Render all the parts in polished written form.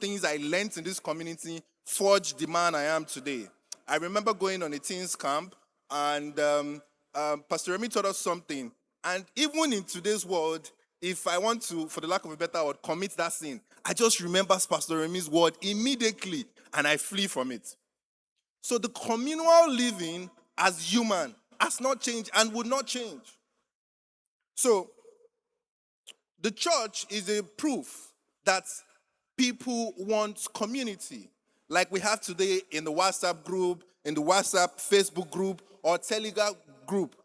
things I learned in this community forged the man I am today. I remember going on a teens camp, and Pastor Remy taught us something. And even in today's world, if I want to, for the lack of a better word, commit that sin, I just remember Pastor Remy's word immediately, and I flee from it. So the communal living as human has not changed and would not change. So the church is a proof that people want community, like we have today in the WhatsApp group, in the WhatsApp Facebook group, or Telegram group.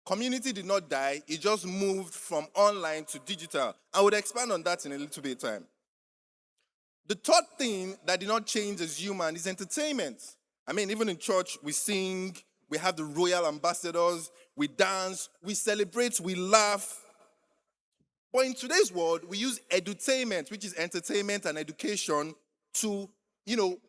Community did not die, it just moved from online to digital. I would expand on that in a little bit of time. The third thing that did not change as human is entertainment. I mean, even in church, we sing, we have the royal ambassadors, we dance, we celebrate, we laugh. But in today's world, we use edutainment, which is entertainment and education, to,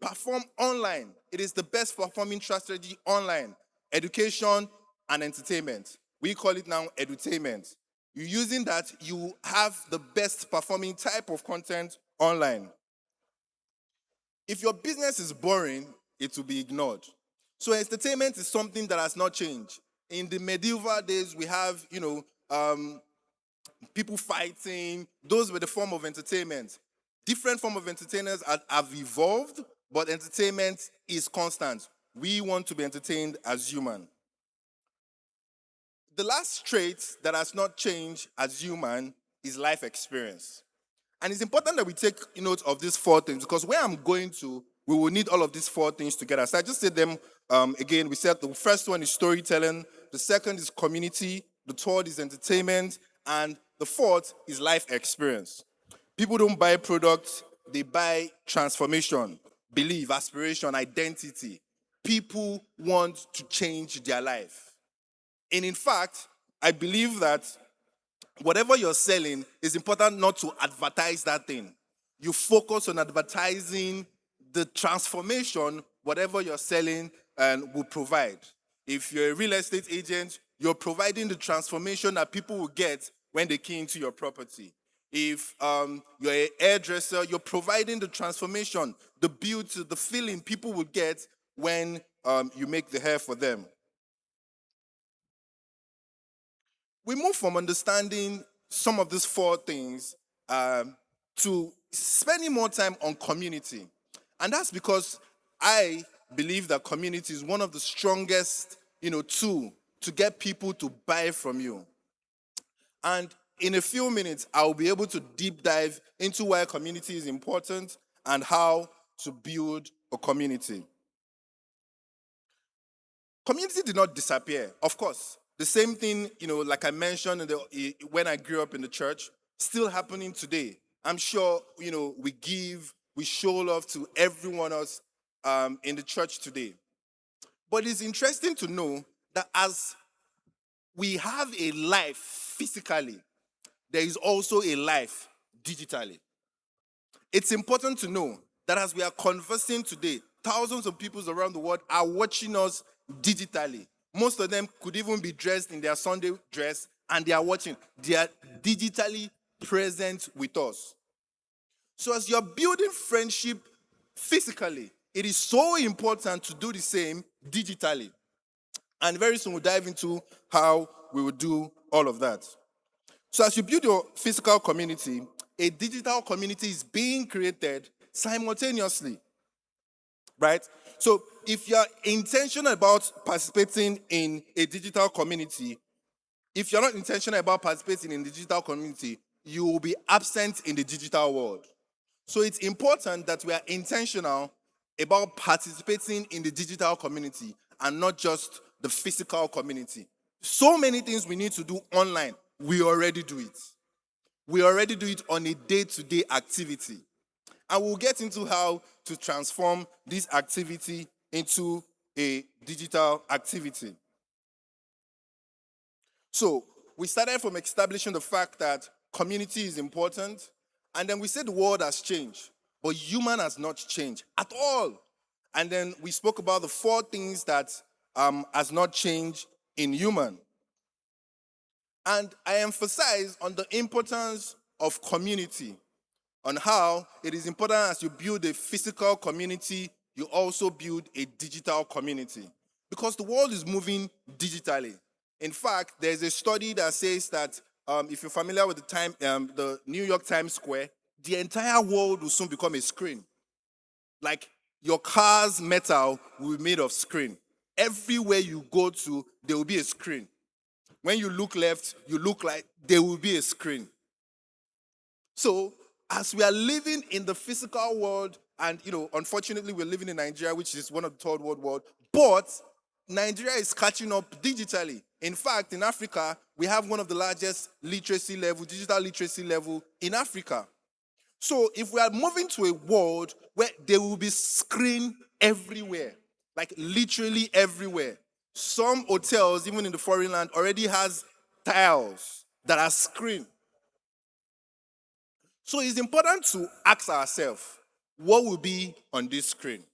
perform online. It is the best performing strategy online. Education and entertainment. We call it now edutainment. You're using that, you have the best performing type of content online. If your business is boring, it will be ignored. So entertainment is something that has not changed. In the medieval days, we have, people fighting. Those were the form of entertainment. Different form of entertainers have evolved, but entertainment is constant. We want to be entertained as human. The last trait that has not changed as human is life experience. And it's important that we take note of these four things, because where I'm going to, we will need all of these four things together. So I just said them again. We said the first one is storytelling, the second is community, the third is entertainment, and the fourth is life experience. People don't buy products, they buy transformation, belief, aspiration, identity. People want to change their life. And in fact, I believe that whatever you're selling, it's important not to advertise that thing. You focus on advertising the transformation whatever you're selling and will provide. If you're a real estate agent, you're providing the transformation that people will get when they key into your property. If you're a hairdresser, you're providing the transformation, the beauty, the feeling people will get when you make the hair for them. We move from understanding some of these four things to spending more time on community. And that's because I believe that community is one of the strongest, tool to get people to buy from you. And in a few minutes, I'll be able to deep dive into why community is important and how to build a community. Community did not disappear, of course. The same thing, like I mentioned when I grew up in the church, still happening today. I'm sure, we show love to everyone else in the church today. But it's interesting to know that as we have a life physically, there is also a life digitally. It's important to know that as we are conversing today, thousands of people around the world are watching us digitally. Most of them could even be dressed in their Sunday dress, and they are watching. They are digitally present with us. So as you're building friendship physically, it is so important to do the same digitally. And very soon we'll dive into how we will do all of that. So as you build your physical community, a digital community is being created simultaneously, right? So if you're intentional about participating in a digital community, if you're not intentional about participating in the digital community, you will be absent in the digital world. So it's important that we are intentional about participating in the digital community and not just the physical community. So many things we need to do online. We already do it. We already do it on a day-to-day activity. And we'll get into how to transform this activity into a digital activity. So we started from establishing the fact that community is important, and then we said the world has changed, but human has not changed at all. And then we spoke about the four things that has not changed in human. And I emphasize on the importance of community, on how it is important as you build a physical community, you also build a digital community. Because the world is moving digitally. In fact, there's a study that says that if you're familiar with the New York Times Square, the entire world will soon become a screen. Like your car's metal will be made of screen. Everywhere you go to, there will be a screen. When you look left, you look like there will be a screen. So, as we are living in the physical world, and unfortunately, we're living in Nigeria, which is one of the third world, but Nigeria is catching up digitally. In fact, in Africa, we have one of the largest digital literacy level in Africa. So, if we are moving to a world where there will be screen everywhere, like literally everywhere, some hotels, even in the foreign land, already has tiles that are screen. So it's important to ask ourselves, what will be on this screen?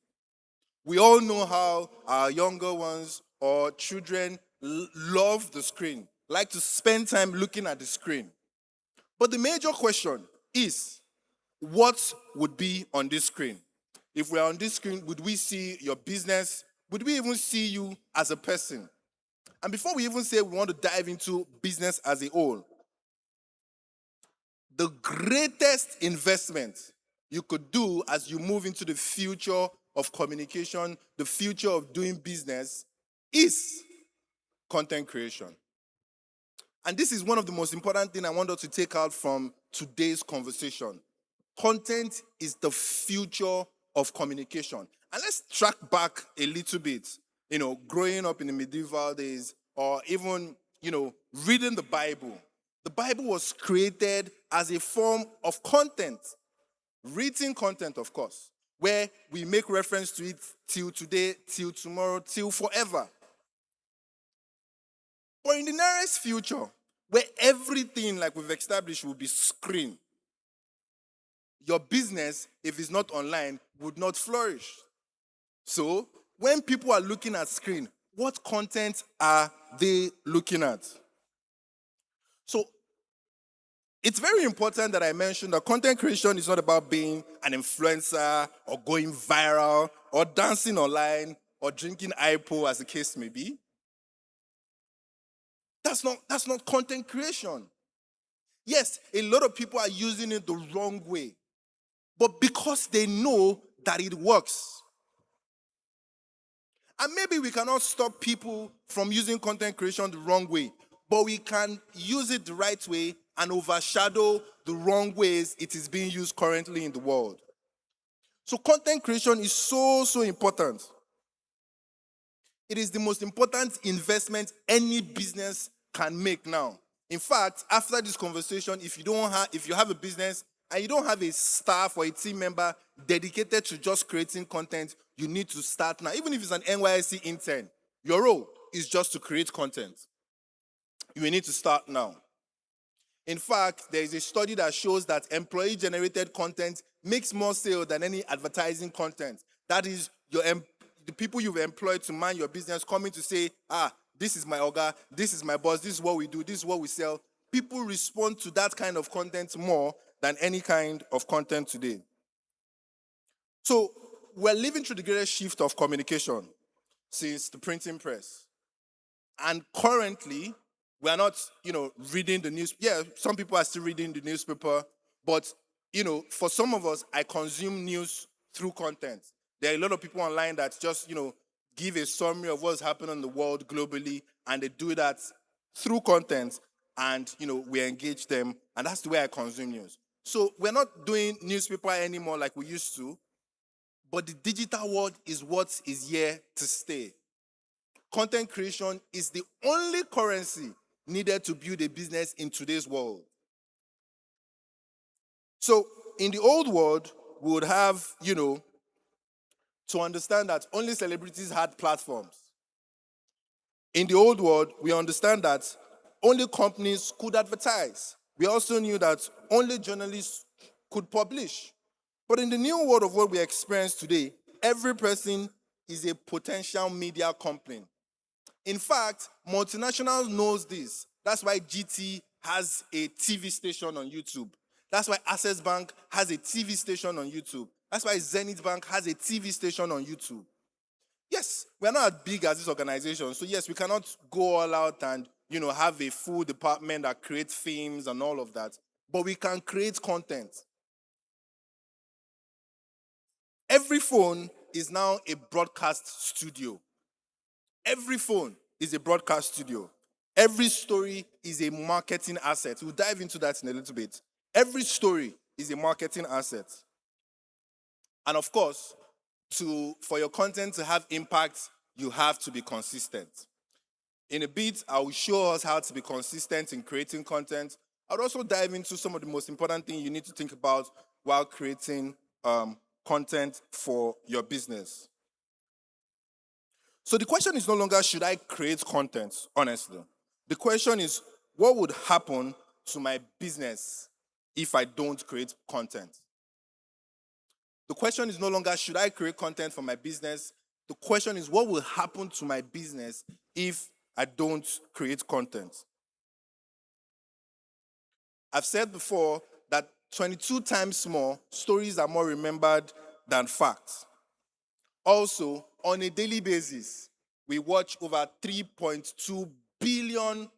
We all know how our younger ones or children love the screen, like to spend time looking at the screen. But the major question is, what would be on this screen? If we're on this screen, would we see your business? Would we even see you as a person? And before we even say we want to dive into business as a whole, the greatest investment you could do as you move into the future of communication, the future of doing business, is content creation. And this is one of the most important things I want us to take out from today's conversation. Content is the future of communication. And let's track back a little bit, growing up in the medieval days, or even, reading the Bible. The Bible was created as a form of content, written content, of course, where we make reference to it till today, till tomorrow, till forever. But in the nearest future, where everything, like we've established, will be screen, your business, if it's not online, would not flourish. So, when people are looking at screen, what content are they looking at? So, it's very important that I mention that content creation is not about being an influencer or going viral or dancing online or drinking IPO, as the case may be. That's not content creation. Yes, a lot of people are using it the wrong way, but because they know that it works. And maybe we cannot stop people from using content creation the wrong way, but we can use it the right way and overshadow the wrong ways it is being used currently in the world. So content creation is so important. It is the most important investment any business can make now. In fact, after this conversation, if you have a business and you don't have a staff or a team member dedicated to just creating content, you need to start now. Even if it's an NYSC intern, your role is just to create content. You need to start now. In fact, there is a study that shows that employee-generated content makes more sales than any advertising content. That is, the people you've employed to man your business coming to say, this is my orga, this is my boss, this is what we do, this is what we sell. People respond to that kind of content more than any kind of content today. So we're living through the greatest shift of communication since the printing press. And currently, we are not, reading the news. Yeah, some people are still reading the newspaper, but, for some of us, I consume news through content. There are a lot of people online that just, give a summary of what's happening in the world globally, and they do that through content, and, we engage them, and that's the way I consume news. So we're not doing newspaper anymore like we used to, but the digital world is what is here to stay. Content creation is the only currency needed to build a business in today's world. So in the old world, we would have, to understand that only celebrities had platforms. In the old world, we understand that only companies could advertise. We also knew that only journalists could publish. But in the new world of what we experience today, every person is a potential media company. In fact, multinationals knows this. That's why GT has a TV station on YouTube. That's why Access Bank has a TV station on YouTube. That's why Zenith Bank has a TV station on YouTube. Yes, we're not as big as this organization. So yes, we cannot go all out and, have a full department that creates themes and all of that. But we can create content. Every phone is now a broadcast studio. Every phone is a broadcast studio. Every story is a marketing asset. We'll dive into that in a little bit. Every story is a marketing asset. And of course, for your content to have impact, you have to be consistent. In a bit, I will show us how to be consistent in creating content. I'll also dive into some of the most important things you need to think about while creating content for your business. So the question is no longer, should I create content, honestly? The question is, what would happen to my business if I don't create content? The question is no longer, should I create content for my business? The question is, what will happen to my business if I don't create content? I've said before that 22 times more, stories are more remembered than facts. Also, on a daily basis, we watch over 3.2 billion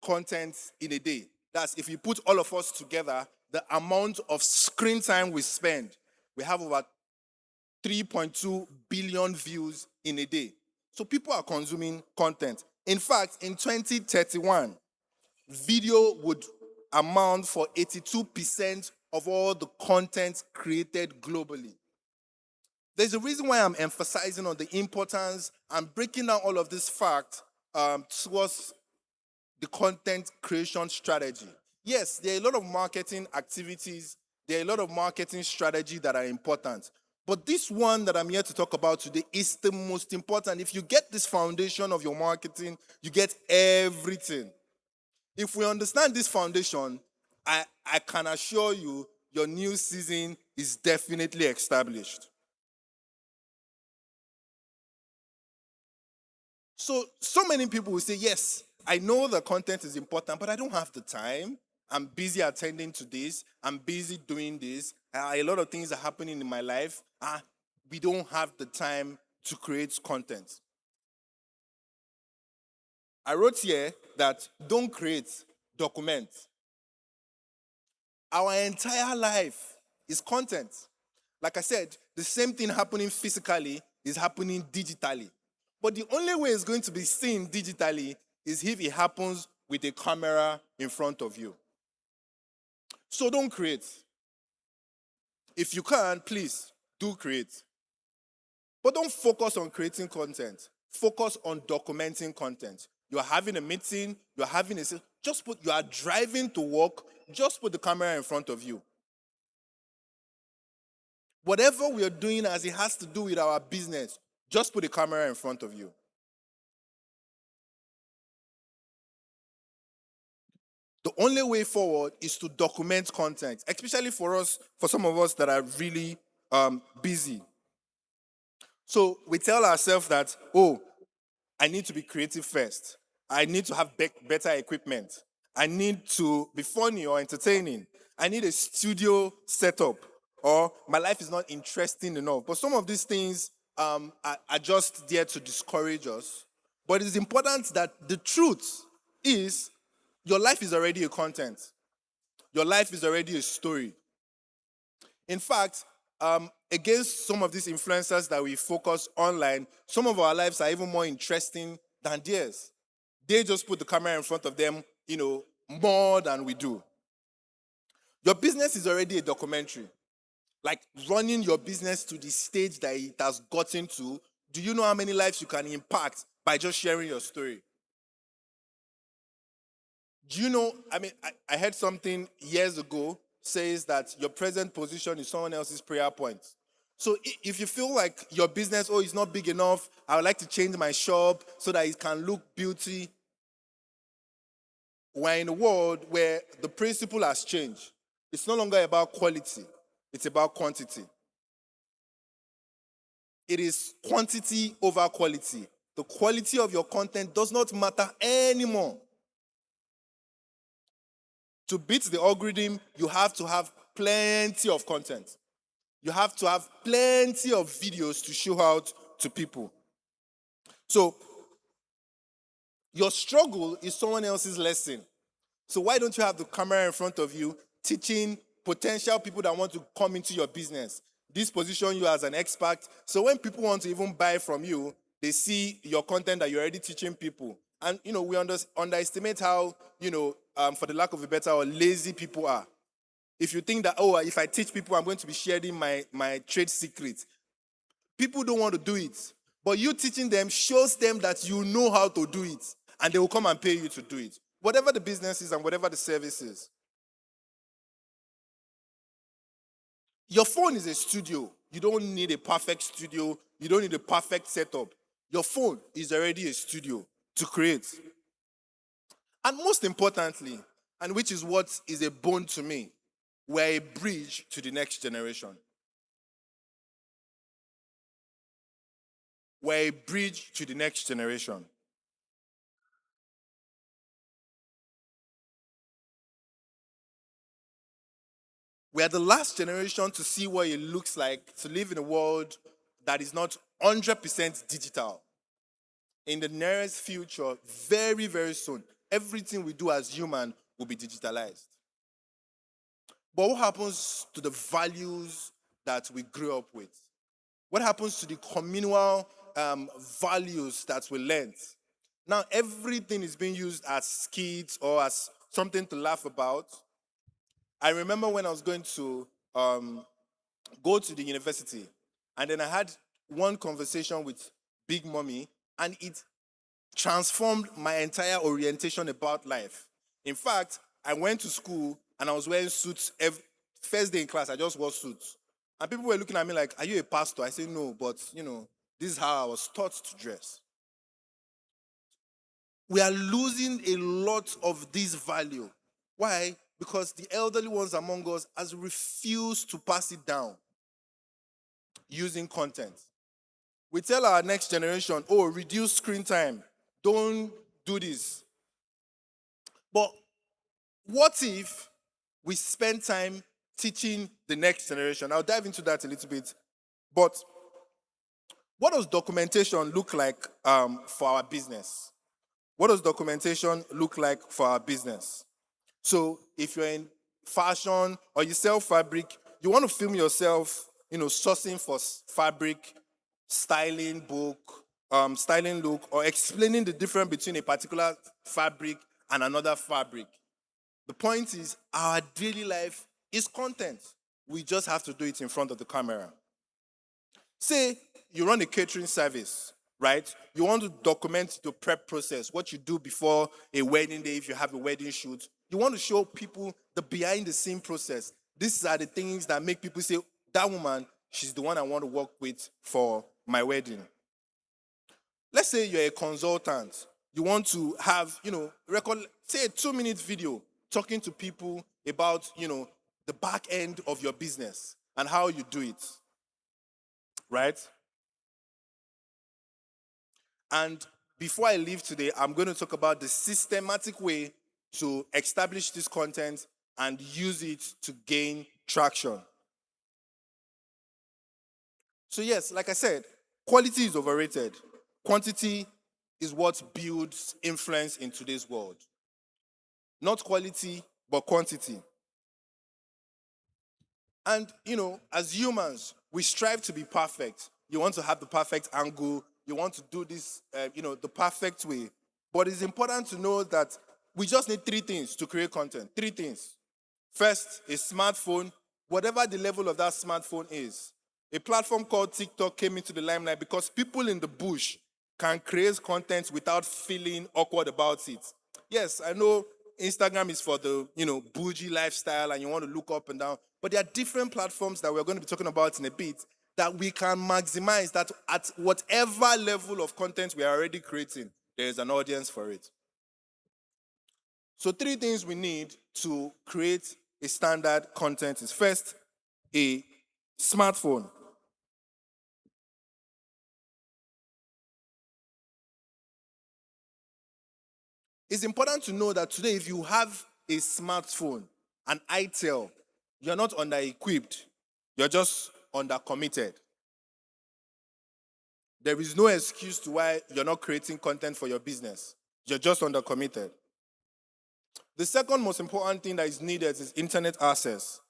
contents in a day. That's, if you put all of us together, the amount of screen time we spend, we have over 3.2 billion views in a day. So people are consuming content. In fact, in 2031, video would amount for 82% of all the content created globally. There's a reason why I'm emphasizing on the importance and breaking down all of this fact towards the content creation strategy. Yes, there are a lot of marketing activities, there are a lot of marketing strategy that are important. But this one that I'm here to talk about today is the most important. If you get this foundation of your marketing, you get everything. If we understand this foundation, I can assure you your new season is definitely established. So many people will say, yes, I know the content is important, but I don't have the time. I'm busy attending to this. I'm busy doing this. A lot of things are happening in my life. We don't have the time to create content. I wrote here that don't create, document. Our entire life is content. Like I said, the same thing happening physically is happening digitally. But the only way it's going to be seen digitally is if it happens with a camera in front of you. So don't create. If you can, please do create. But don't focus on creating content. Focus on documenting content. You're having a meeting, you are driving to work, just put the camera in front of you. Whatever we are doing as it has to do with our business, just put the camera in front of you. The only way forward is to document content, especially for some of us that are really busy. So we tell ourselves that, I need to be creative first. I need to have better equipment. I need to be funny or entertaining. I need a studio setup, or my life is not interesting enough. But some of these things are just there to discourage us. But it's important that the truth is your life is already a content. Your life is already a story. In fact, against some of these influencers that we focus online, some of our lives are even more interesting than theirs. They just put the camera in front of them, more than we do. Your business is already a documentary. Like running your business to the stage that it has gotten to, do you know how many lives you can impact by just sharing your story? Do you know, I heard something years ago says that your present position is someone else's prayer point. So if you feel like your business, it's not big enough, I would like to change my shop so that it can look beauty. We're in a world where the principle has changed. It's no longer about quality, it's about quantity. It is quantity over quality. The quality of your content does not matter anymore. To beat the algorithm, you have to have plenty of content. You have to have plenty of videos to show out to people. So your struggle is someone else's lesson. So why don't you have the camera in front of you teaching potential people that want to come into your business? This position you as an expert. So when people want to even buy from you, they see your content that you're already teaching people. And we underestimate how, for the lack of a better word, lazy people are. If you think that, if I teach people, I'm going to be sharing my trade secrets. People don't want to do it. But you teaching them shows them that you know how to do it. And they will come and pay you to do it. Whatever the business is and whatever the service is. Your phone is a studio. You don't need a perfect studio. You don't need a perfect setup. Your phone is already a studio to create. And most importantly, and which is what is a bone to me, we're a bridge to the next generation. We're a bridge to the next generation. We are the last generation to see what it looks like to live in a world that is not 100% digital. In the nearest future, very, very soon, everything we do as human will be digitalized. But what happens to the values that we grew up with? What happens to the communal values that we learned? Now, everything is being used as skits or as something to laugh about. I remember when I was going to go to the university, and then I had one conversation with Big Mommy, and it transformed my entire orientation about life. In fact, I went to school and I was wearing suits. First day in class, I just wore suits. And people were looking at me like, "Are you a pastor?" I said, "No, but this is how I was taught to dress." We are losing a lot of this value. Why? Because the elderly ones among us has refused to pass it down using content. We tell our next generation, reduce screen time. Don't do this. But what if we spend time teaching the next generation? I'll dive into that a little bit. But what does documentation look like for our business? What does documentation look like for our business? So if you're in fashion or you sell fabric, you want to film yourself, sourcing for fabric, styling book, styling look, or explaining the difference between a particular fabric and another fabric. The point is, our daily life is content. We just have to do it in front of the camera. Say you run a catering service, right? You want to document the prep process, what you do before a wedding day if you have a wedding shoot. You want to show people the behind the scene process. These are the things that make people say, that woman, she's the one I want to work with for my wedding. Let's say you're a consultant. You want to have, record, say a 2-minute video talking to people about, the back end of your business and how you do it. Right? And before I leave today, I'm going to talk about the systematic way to establish this content and use it to gain traction. So yes, like I said, quality is overrated. Quantity is what builds influence in today's world. Not quality, but quantity. And, as humans, we strive to be perfect. You want to have the perfect angle. You want to do this, the perfect way. But it's important to know that we just need 3 things to create content. 3 things. First, a smartphone, whatever the level of that smartphone is. A platform called TikTok came into the limelight because people in the bush can create content without feeling awkward about it. Yes, I know Instagram is for the, bougie lifestyle and you want to look up and down. But there are different platforms that we're going to be talking about in a bit that we can maximize that at whatever level of content we are already creating, there is an audience for it. So 3 things we need to create a standard content is first, a smartphone. It's important to know that today, if you have a smartphone, an itel, you're not under-equipped. You're just under-committed. There is no excuse to why you're not creating content for your business. You're just under-committed. The second most important thing that is needed is internet access,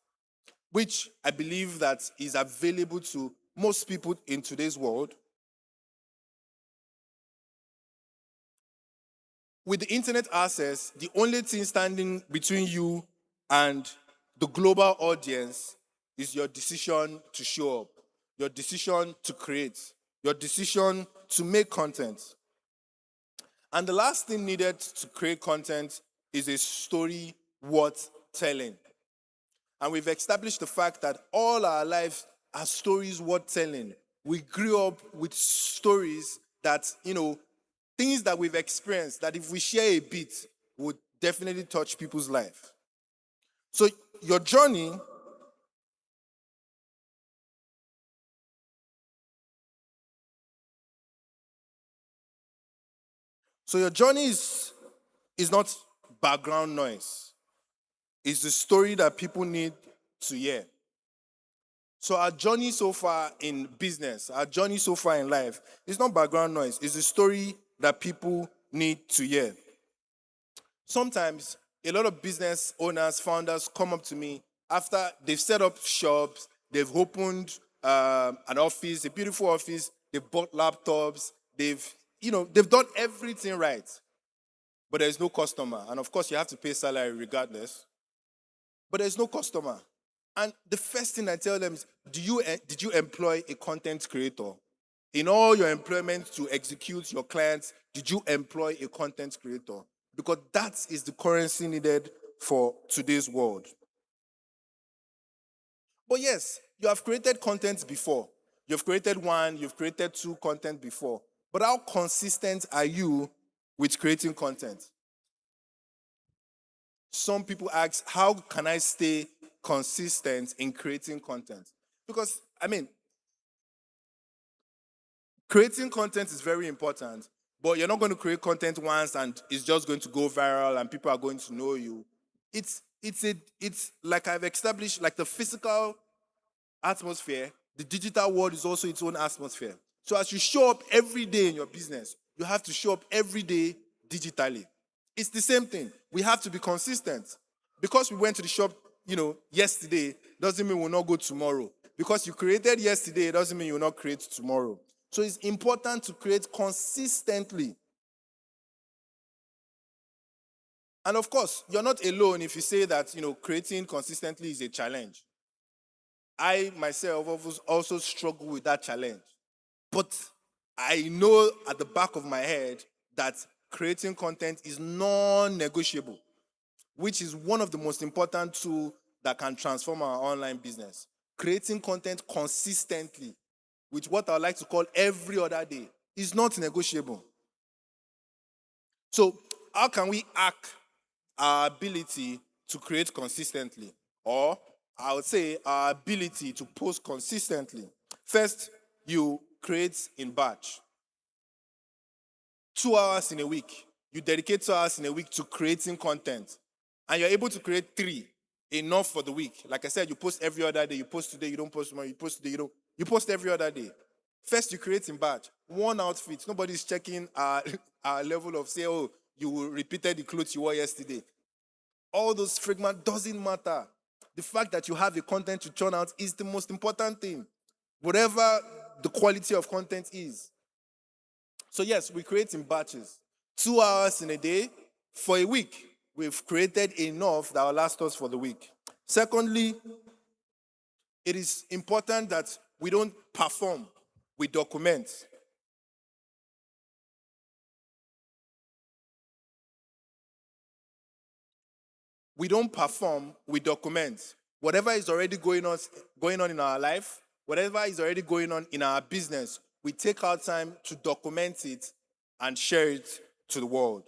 which I believe that is available to most people in today's world. With the internet access, the only thing standing between you and the global audience is your decision to show up, your decision to create, your decision to make content. And the last thing needed to create content is a story worth telling. And we've established the fact that all our lives are stories worth telling. We grew up with stories that, things that we've experienced that if we share a bit would definitely touch people's life. So your journey is not background noise. It's the story that people need to hear. So our journey so far in business, our journey so far in life, is not background noise. It's the story that people need to hear. Sometimes a lot of business owners, founders come up to me after they've set up shops, they've opened an office, a beautiful office, they've bought laptops, they've done everything right, but there's no customer. And of course, you have to pay salary regardless, but there's no customer. And the first thing I tell them is, did you employ a content creator? In all your employment to execute your clients, did you employ a content creator? Because that is the currency needed for today's world. But yes, you have created content before. You've created one, you've created two content before. But how consistent are you with creating content? Some people ask, how can I stay consistent in creating content? Because, creating content is very important, but you're not going to create content once and it's just going to go viral and people are going to know you. It's like I've established, like the physical atmosphere, the digital world is also its own atmosphere. So as you show up every day in your business, you have to show up every day digitally. It's the same thing. We have to be consistent. Because we went to the shop, yesterday, doesn't mean we'll not go tomorrow. Because you created yesterday, doesn't mean you'll not create tomorrow. So it's important to create consistently. And of course, you're not alone if you say that, creating consistently is a challenge. I myself also struggle with that challenge. But I know at the back of my head that creating content is non-negotiable, which is one of the most important tools that can transform our online business. Creating content consistently with what I like to call every other day is not negotiable. So how can we hack our ability to create consistently? Or I would say our ability to post consistently. First, you create in batch. 2 hours in a week. You dedicate 2 hours in a week to creating content. And you're able to create 3, enough for the week. Like I said, you post every other day. You post today, you don't post tomorrow. You post today, you don't. You post every other day. First, you create in batch. One outfit. Nobody's checking our level of, say, you repeated the clothes you wore yesterday. All those fragments doesn't matter. The fact that you have a content to churn out is the most important thing. Whatever the quality of content is. So yes, we create in batches. 2 hours in a day for a week. We've created enough that will last us for the week. Secondly, it is important that we don't perform, we document. We don't perform, we document. Whatever is already going on in our life, whatever is already going on in our business, we take our time to document it and share it to the world.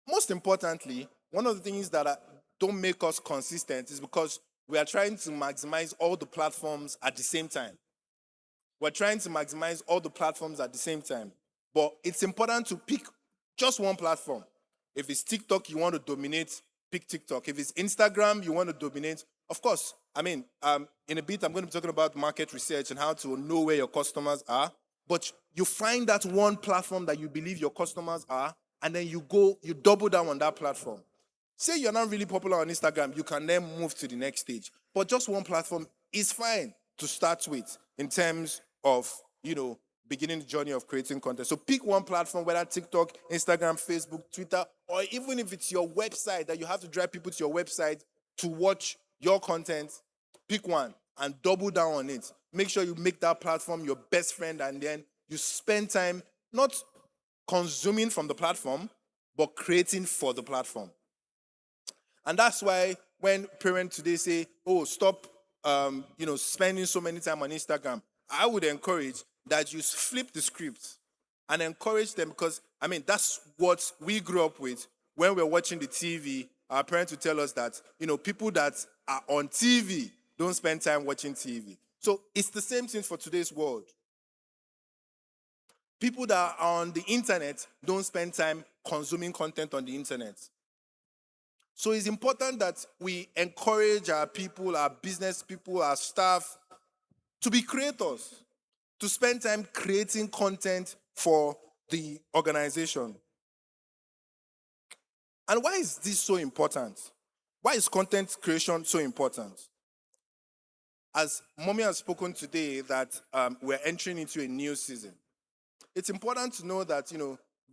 Most importantly, one of the things that don't make us consistent is because we are trying to maximize all the platforms at the same time. We're trying to maximize all the platforms at the same time. But it's important to pick just one platform. If it's TikTok, you want to dominate, pick TikTok. If it's Instagram, you want to dominate. Of course, in a bit, I'm going to be talking about market research and how to know where your customers are. But you find that one platform that you believe your customers are, and then you double down on that platform. Say you're not really popular on Instagram, you can then move to the next stage. But just one platform is fine to start with in terms of, beginning the journey of creating content. So pick one platform, whether TikTok, Instagram, Facebook, Twitter, or even if it's your website that you have to drive people to your website to watch your content, pick one and double down on it. Make sure you make that platform your best friend, and then you spend time not consuming from the platform, but creating for the platform. And that's why when parents today say, oh, stop spending so many time on Instagram, I would encourage that you flip the script and encourage them, because that's what we grew up with. When we're watching the TV, our parents would tell us that people that are on TV don't spend time watching TV. So it's the same thing for today's world. People that are on the internet don't spend time consuming content on the internet. So it's important that we encourage our people, our business people, our staff to be creators, to spend time creating content for the organization. And why is this so important? Why is content creation so important? As Mommy has spoken today that we're entering into a new season, it's important to know that,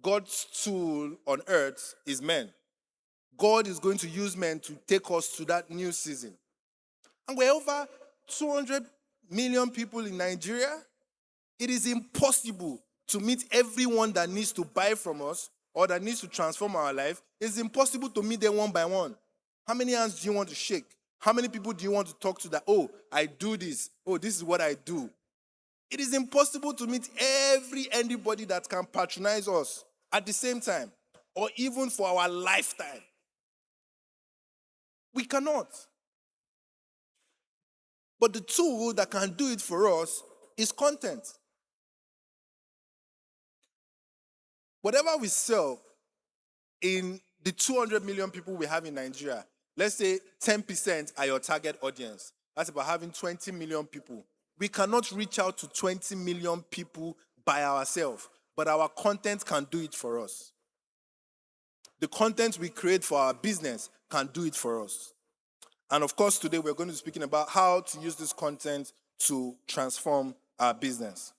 God's tool on earth is men. God is going to use men to take us to that new season. And we're over 200 million people in Nigeria. It is impossible to meet everyone that needs to buy from us or that needs to transform our life. It's impossible to meet them one by one. How many hands do you want to shake? How many people do you want to talk to that, oh, I do this. Oh, this is what I do. It is impossible to meet anybody that can patronize us at the same time, or even for our lifetime. We cannot. But the tool that can do it for us is content. Whatever we sell in the 200 million people we have in Nigeria, let's say 10% are your target audience. That's about having 20 million people. We cannot reach out to 20 million people by ourselves, but our content can do it for us. The content we create for our business can do it for us. And of course, today we're going to be speaking about how to use this content to transform our business.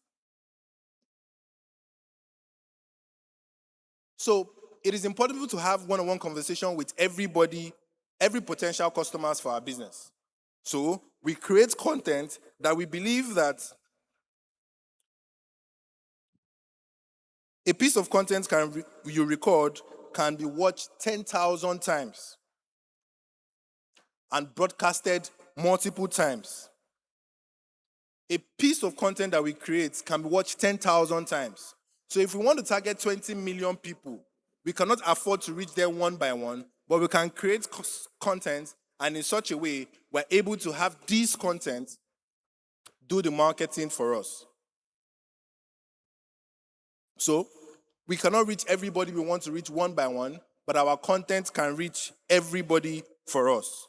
So it is important to have one-on-one conversation with everybody, every potential customers for our business. So we create content that we believe that a piece of content you record can be watched 10,000 times and broadcasted multiple times. A piece of content that we create can be watched 10,000 times. So if we want to target 20 million people, we cannot afford to reach them one by one, but we can create content, and in such a way, we're able to have this content do the marketing for us. So we cannot reach everybody we want to reach one by one, but our content can reach everybody for us.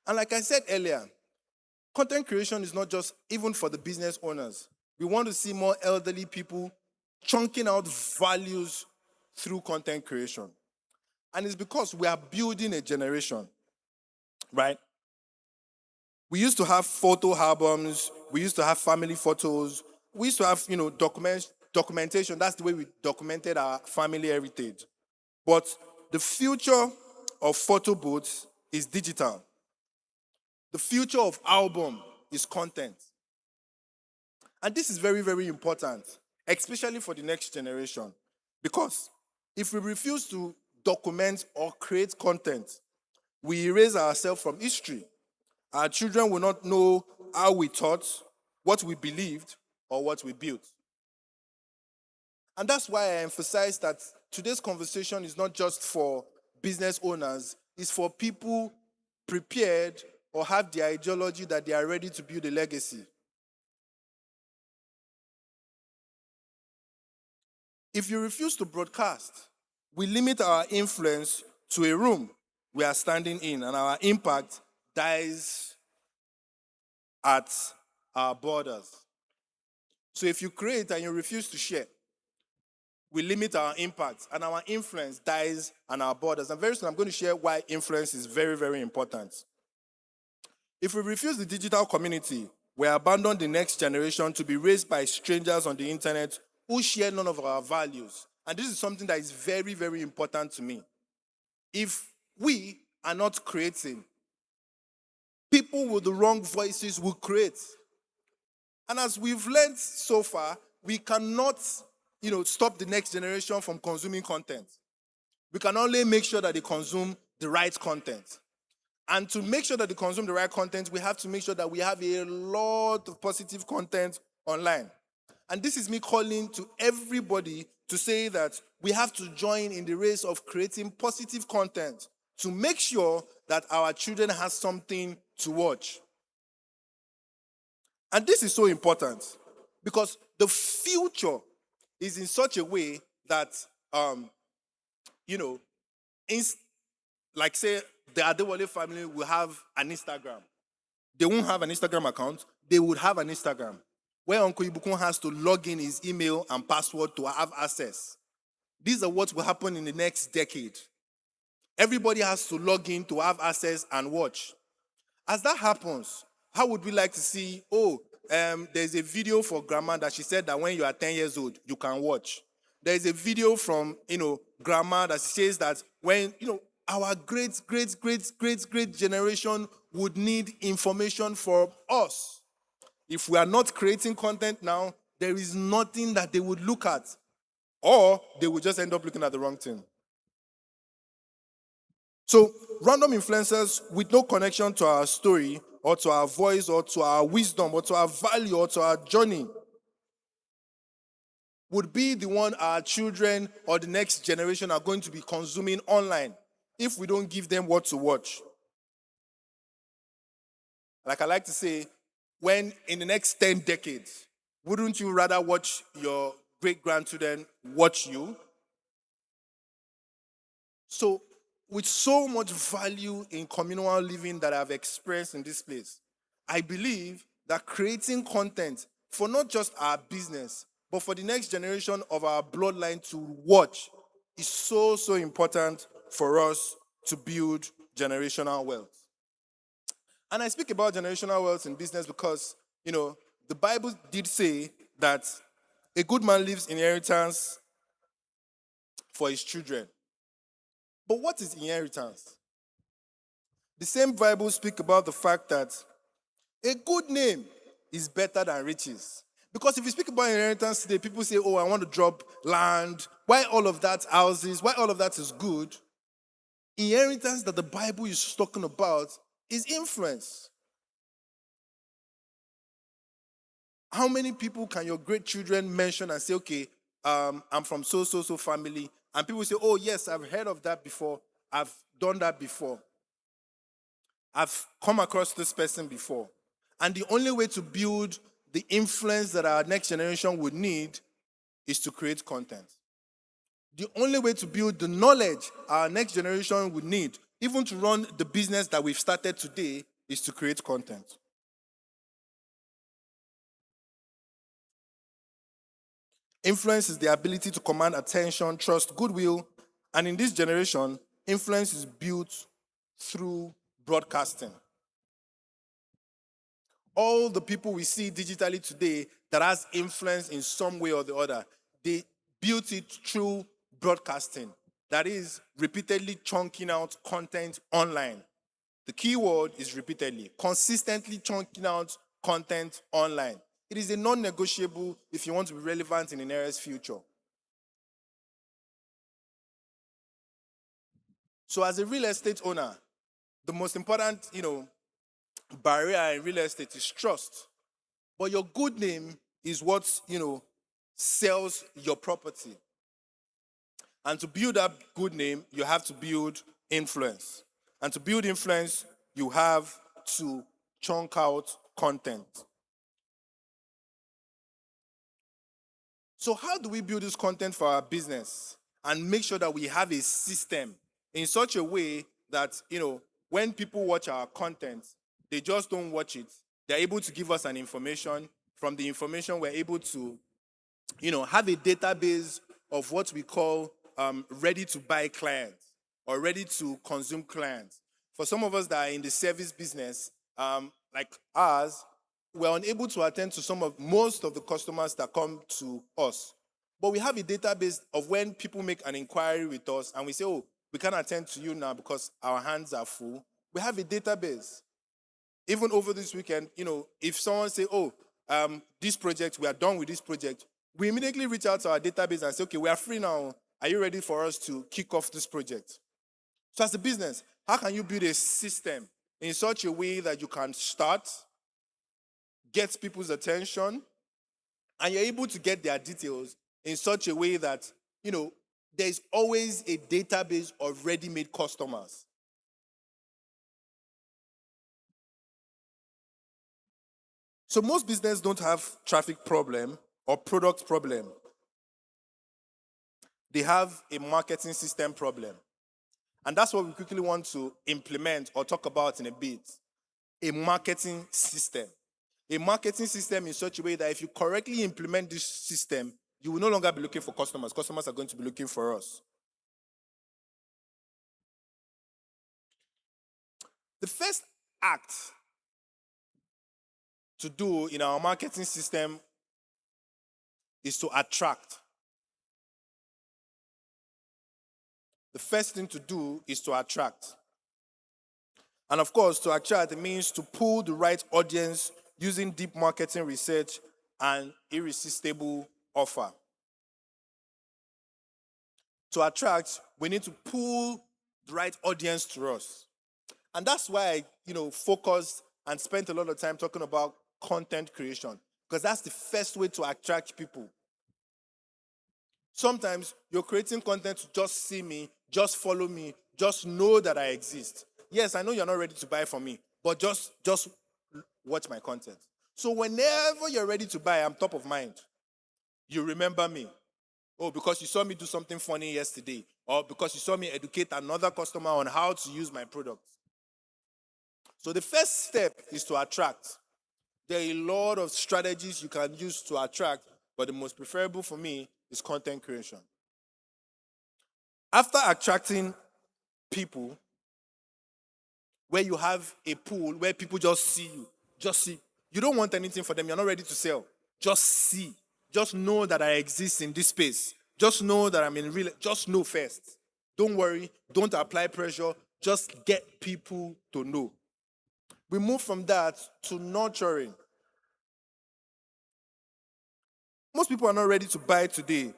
And like I said earlier, content creation is not just even for the business owners. We want to see more elderly people chunking out values through content creation. And it's because we are building a generation, right? We used to have photo albums. We used to have family photos. We used to have, documentation. That's the way we documented our family heritage. But the future of photo booths is digital. The future of album is content. And this is very, very important, especially for the next generation. Because if we refuse to document or create content, we erase ourselves from history. Our children will not know how we thought, what we believed, or what we built. And that's why I emphasize that today's conversation is not just for business owners, it's for people prepared or have the ideology that they are ready to build a legacy. If you refuse to broadcast, We limit our influence to a room we are standing in, and our impact dies at our borders. So if you create and you refuse to share, we limit our impact and our influence dies on our borders. And very soon I'm going to share why influence is very, very important. If we refuse the digital community, we abandon the next generation to be raised by strangers on the internet who share none of our values. And this is something that is very, very important to me. If we are not creating, people with the wrong voices will create. And as we've learned so far, we cannot, stop the next generation from consuming content. We can only make sure that they consume the right content. And to make sure that they consume the right content, we have to make sure that we have a lot of positive content online. And this is me calling to everybody to say that we have to join in the race of creating positive content to make sure that our children have something to watch. And this is so important because the future is in such a way that, like say, the Adewale family will have an Instagram. They won't have an Instagram account. They would have an Instagram where Uncle Ibukun has to log in his email and password to have access. These are what will happen in the next decade. Everybody has to log in to have access and watch. As that happens, how would we like to see, there's a video for grandma that she said that when you are 10 years old, you can watch. There's a video from, grandma that says that when, our great generation would need information from us. If we are not creating content now, there is nothing that they would look at, or they would just end up looking at the wrong thing. So, random influencers with no connection to our story, or to our voice, or to our wisdom, or to our value, or to our journey would be the one our children or the next generation are going to be consuming online if we don't give them what to watch. Like I like to say, when in the next 10 decades, wouldn't you rather watch your great-grandchildren watch you? So, with so much value in communal living that I've experienced in this place, I believe that creating content for not just our business, but for the next generation of our bloodline to watch is so, so important for us to build generational wealth. And I speak about generational wealth in business because, the Bible did say that a good man leaves inheritance for his children. But what is inheritance? The same Bible speaks about the fact that a good name is better than riches. Because if you speak about inheritance today, people say, I want to drop land. Why all of that houses? Why all of that is good? Inheritance that the Bible is talking about is influence. How many people can your great children mention and say, I'm from so family? And people say, yes, I've heard of that before. I've done that before. I've come across this person before. And the only way to build the influence that our next generation would need is to create content. The only way to build the knowledge our next generation would need, even to run the business that we've started today, is to create content. Influence is the ability to command attention, trust, goodwill, and in this generation, influence is built through broadcasting. All the people we see digitally today that has influence in some way or the other, they built it through broadcasting. That is, repeatedly chunking out content online. The key word is repeatedly, consistently chunking out content online. It is a non-negotiable if you want to be relevant in the nearest future. So as a real estate owner, the most important, barrier in real estate is trust. But your good name is what, sells your property. And to build that good name, you have to build influence. And to build influence, you have to chunk out content. So how do we build this content for our business? and make sure that we have a system in such a way that, when people watch our content, they just don't watch it. They're able to give us an information. From the information, we're able to, have a database of what we call ready to buy clients or ready to consume clients. For some of us that are in the service business, like ours, we're unable to attend to most of the customers that come to us. But we have a database of when people make an inquiry with us and we say, oh, we can't attend to you now because our hands are full. We have a database. Even over this weekend, if someone say, oh, this project, we are done with this project, we immediately reach out to our database and say, okay, we are free now. Are you ready for us to kick off this project? So as a business, how can you build a system in such a way that you can start, get people's attention, and you're able to get their details in such a way that, there's always a database of ready-made customers. So most businesses don't have traffic problem or product problem. They have a marketing system problem. And that's what we quickly want to implement or talk about in a bit. A marketing system. A marketing system in such a way that if you correctly implement this system, you will no longer be looking for customers. Customers are going to be looking for us. The first act to do in our marketing system is to attract. The first thing to do is to attract. And of course, to attract, it means to pull the right audience using deep marketing research and irresistible offer. To attract, we need to pull the right audience to us. And that's why I, focused and spent a lot of time talking about content creation, because that's the first way to attract people. Sometimes you're creating content to just see me, just follow me, just know that I exist. Yes, I know you're not ready to buy from me, but just watch my content. So whenever you're ready to buy, I'm top of mind. You remember me. Oh, because you saw me do something funny yesterday, or because you saw me educate another customer on how to use my product. So the first step is to attract. There are a lot of strategies you can use to attract, but the most preferable for me is content creation. After attracting people, where you have a pool where people just see you, you don't want anything for them, you're not ready to sell. Just see. Just know that I exist in this space. Just know that I'm in real, just know first. Don't worry, don't apply pressure, just get people to know. We move from that to nurturing. Most people are not ready to buy today,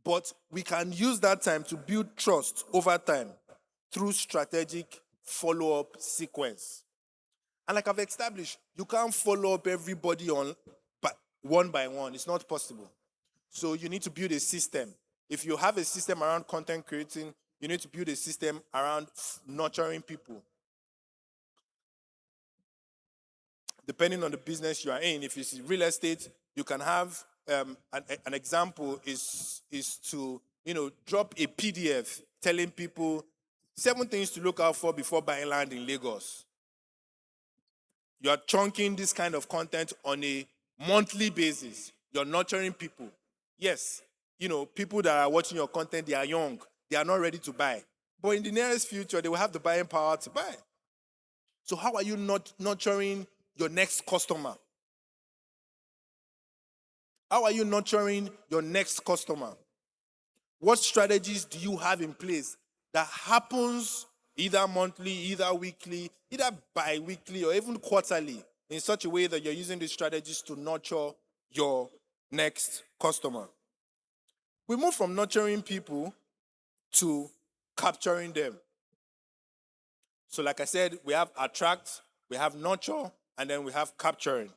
but we can use that time to build trust over time through strategic follow-up sequence. And like I've established, you can't follow up everybody on one by one. It's not possible. So you need to build a system. If you have a system around content creating, you need to build a system around nurturing people. Depending on the business you are in, if it's real estate, you can have an example is to drop a PDF telling people 7 things to look out for before buying land in Lagos. You are chunking this kind of content on a monthly basis. You're nurturing people. Yes, people that are watching your content, they are young. They are not ready to buy. But in the nearest future, they will have the buying power to buy. So how are you not nurturing your next customer? How are you nurturing your next customer? What strategies do you have in place that happens either monthly, either weekly, either bi-weekly, or even quarterly, in such a way that you're using these strategies to nurture your next customer? We move from nurturing people to capturing them. So like I said, we have attract, we have nurture, and then we have capturing.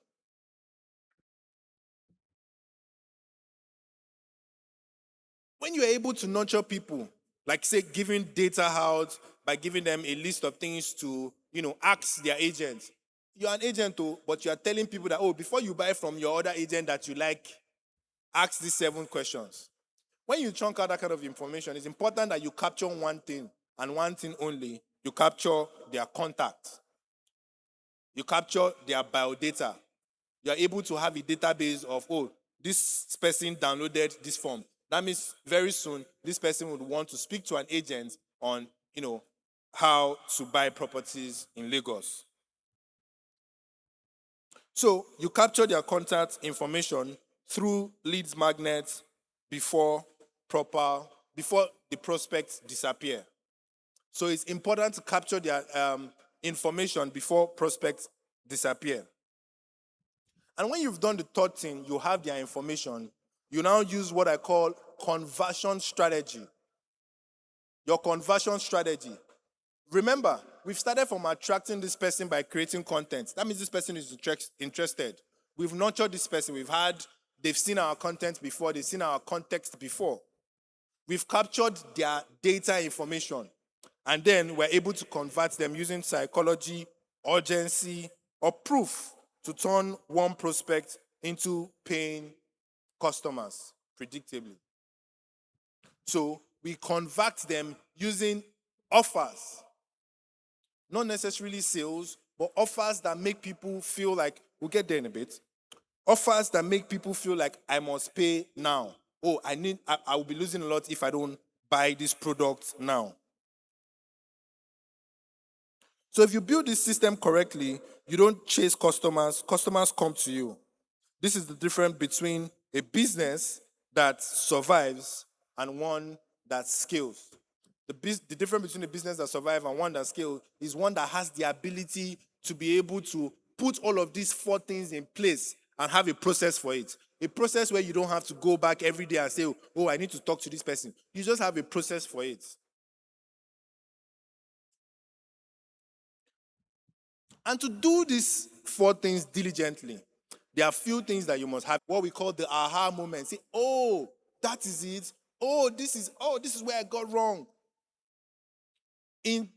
When you're able to nurture people, like say giving data out by giving them a list of things to, ask their agents. You're an agent too, but you are telling people that, before you buy from your other agent that you like, ask these 7 questions. When you chunk out that kind of information, it's important that you capture one thing and one thing only. You capture their contact. You capture their biodata. You are able to have a database of, oh, this person downloaded this form. That means very soon this person would want to speak to an agent on, how to buy properties in Lagos. So you capture their contact information through leads magnets before the prospects disappear. So it's important to capture their information before prospects disappear. And when you've done the third thing, you have their information, you now use what I call conversion strategy. Your conversion strategy. Remember, we've started from attracting this person by creating content. That means this person is interested. We've nurtured this person. They've seen our content before. They've seen our context before. We've captured their data information. And then we're able to convert them using psychology, urgency, or proof to turn one prospect into paying customers predictably. So we convert them using offers. Not necessarily sales, but offers that make people feel like, we'll get there in a bit. Offers that make people feel like I must pay now. Oh, I will be losing a lot if I don't buy this product now. So if you build this system correctly, you don't chase customers. Customers come to you. This is the difference between a business that survives and one that scales. The difference between a business that survives and one that scales is one that has the ability to be able to put all of these four things in place and have a process for it. A process where you don't have to go back every day and say, oh, I need to talk to this person. You just have a process for it. And to do these four things diligently, there are few things that you must have. What we call the aha moment. Say, oh, that is it. This is where I got wrong. In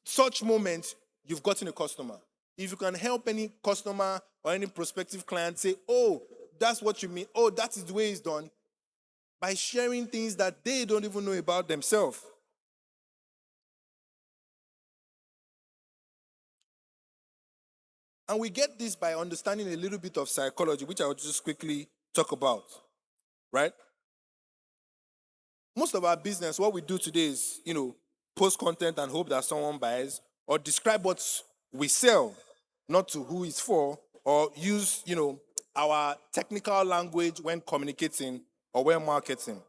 such moments, you've gotten a customer. If you can help any customer or any prospective client say, oh, that's what you mean. Oh, that is the way it's done. By sharing things that they don't even know about themselves. And we get this by understanding a little bit of psychology, which I will just quickly talk about, right? Most of our business, what we do today is, post content and hope that someone buys, or describe what we sell, not to who it's for, or use, our technical language when communicating or when marketing.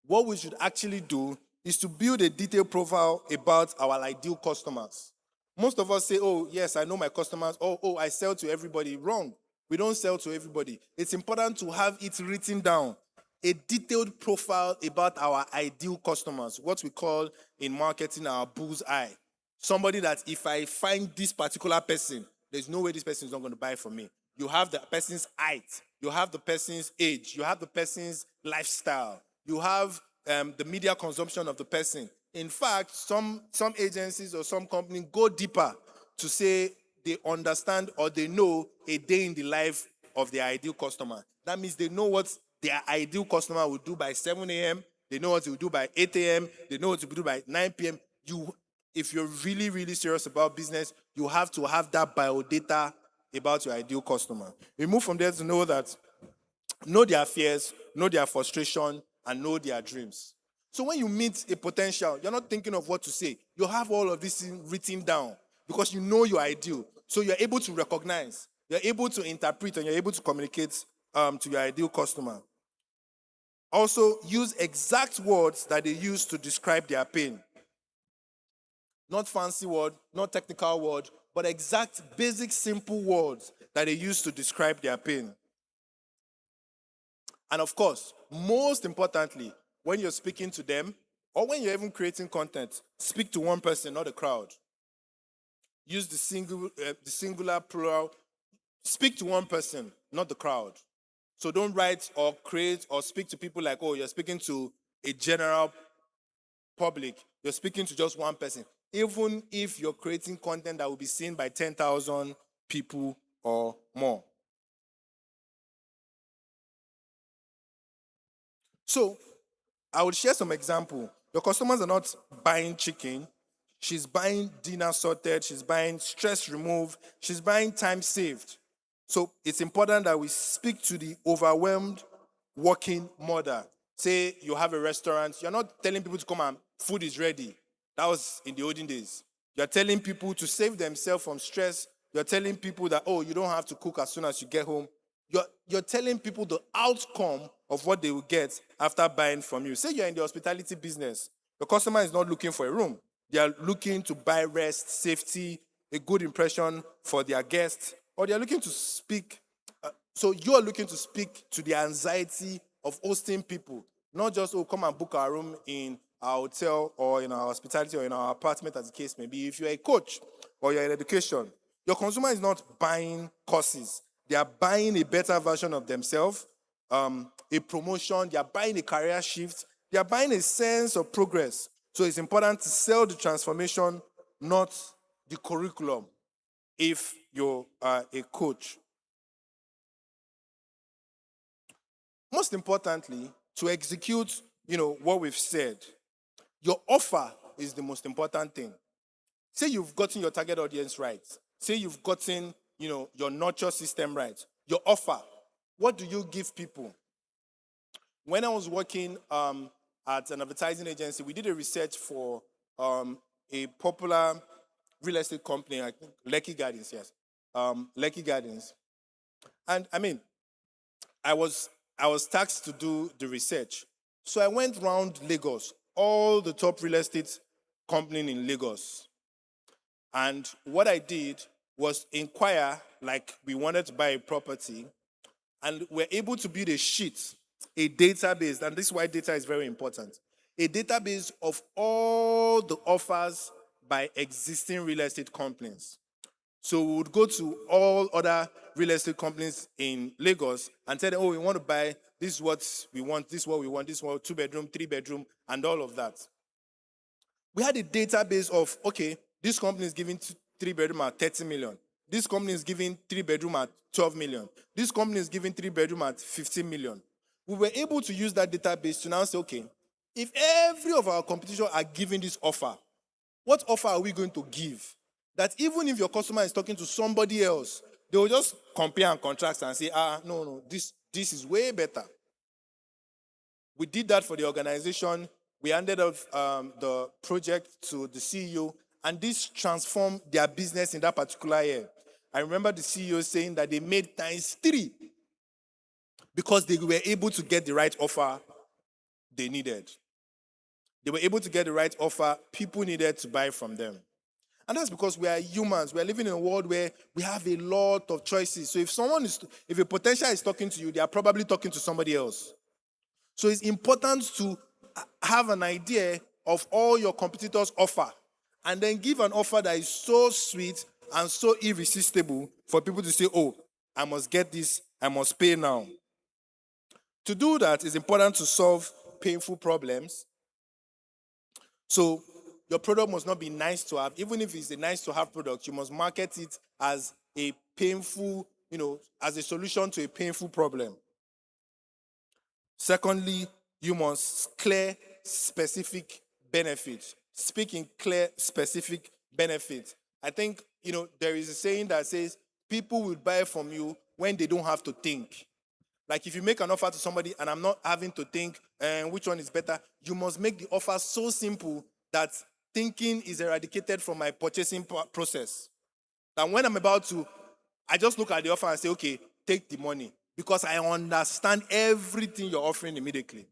What we should actually do is to build a detailed profile about our ideal customers. Most of us say, oh, yes, I know my customers. Oh, I sell to everybody. Wrong. We don't sell to everybody. It's important to have it written down. A detailed profile about our ideal customers, what we call in marketing our bull's eye. Somebody that if I find this particular person, there's no way this person is not going to buy from me. You have the person's height. You have the person's age. You have the person's lifestyle. You have the media consumption of the person. In fact, some agencies or some companies go deeper to say they understand or they know a day in the life of their ideal customer. That means they know what their ideal customer will do by 7 a.m. They know what he will do by 8 a.m. They know what he will do by 9 p.m. If you're really, really serious about business, you have to have that biodata about your ideal customer. We move from there to know their fears, know their frustration, and know their dreams. So when you meet a potential, you're not thinking of what to say. You have all of this written down because you know your ideal. So you're able to recognize, you're able to interpret, and you're able to communicate to your ideal customer. Also, use exact words that they use to describe their pain. Not fancy word, not technical word, but exact, basic, simple words that they use to describe their pain. And of course, most importantly, when you're speaking to them, or when you're even creating content, speak to one person, not a crowd. Use the singular plural. Speak to one person, not the crowd. So don't write or create or speak to people like, oh, you're speaking to a general public. You're speaking to just one person. Even if you're creating content that will be seen by 10,000 people or more. So I would share some example. Your customers are not buying chicken. She's buying dinner sorted. She's buying stress removed. She's buying time saved. So it's important that we speak to the overwhelmed working mother. Say you have a restaurant. You're not telling people to come and food is ready. That was in the olden days. You're telling people to save themselves from stress. You're telling people that, oh, you don't have to cook as soon as you get home. You're telling people the outcome of what they will get after buying from you. Say you're in the hospitality business. The customer is not looking for a room. They are looking to buy rest, safety, a good impression for their guests, or they are looking to speak. So you are looking to speak to the anxiety of hosting people, not just, oh, come and book our room in our hotel or in our hospitality or in our apartment, as the case may be. If you're a coach or you're in education, your consumer is not buying courses. They are buying a better version of themselves, a promotion. They are buying a career shift. They are buying a sense of progress. So it's important to sell the transformation, not the curriculum, if you're a coach. Most importantly, to execute, what we've said, your offer is the most important thing. Say you've gotten your target audience right. Say you've gotten, your nurture system right. Your offer, what do you give people? When I was working at an advertising agency, we did a research for a popular real estate company, I think Lekki Gardens, yes. Lekki Gardens. And I mean, I was tasked to do the research. So I went around Lagos, all the top real estate companies in Lagos. And what I did was inquire, like we wanted to buy a property, and we're able to build a sheet, a database, and this is why data is very important. A database of all the offers by existing real estate companies. So we would go to all other real estate companies in Lagos and tell them, oh, we want to buy, this is what we want, this is what we want, this is what, 2-bedroom, 3-bedroom, and all of that. We had a database of, okay, this company is giving 3-bedroom at 30 million. This company is giving 3-bedroom at 12 million. This company is giving 3-bedroom at 15 million. We were able to use that database to now say, okay, if every of our competition are giving this offer, what offer are we going to give? That even if your customer is talking to somebody else, they will just compare and contrast and say, no, this is way better. We did that for the organization. We handed off the project to the CEO, and this transformed their business in that particular year. I remember the CEO saying that they made ×3 because they were able to get the right offer they needed. They were able to get the right offer people needed to buy from them. And that's because we are humans. We are living in a world where we have a lot of choices. So if a potential is talking to you, they are probably talking to somebody else. So it's important to have an idea of all your competitors' offer and then give an offer that is so sweet and so irresistible for people to say, oh, I must get this, I must pay now. To do that, it's important to solve painful problems. So your product must not be nice to have. Even if it's a nice to have product, you must market it as a painful, as a solution to a painful problem. Secondly, you must clear specific benefits. Speak in clear specific benefits. I think, there is a saying that says people will buy from you when they don't have to think. Like if you make an offer to somebody and I'm not having to think which one is better, you must make the offer so simple that thinking is eradicated from my purchasing process. And when I'm about to, I just look at the offer and say, okay, take the money. Because I understand everything you're offering immediately.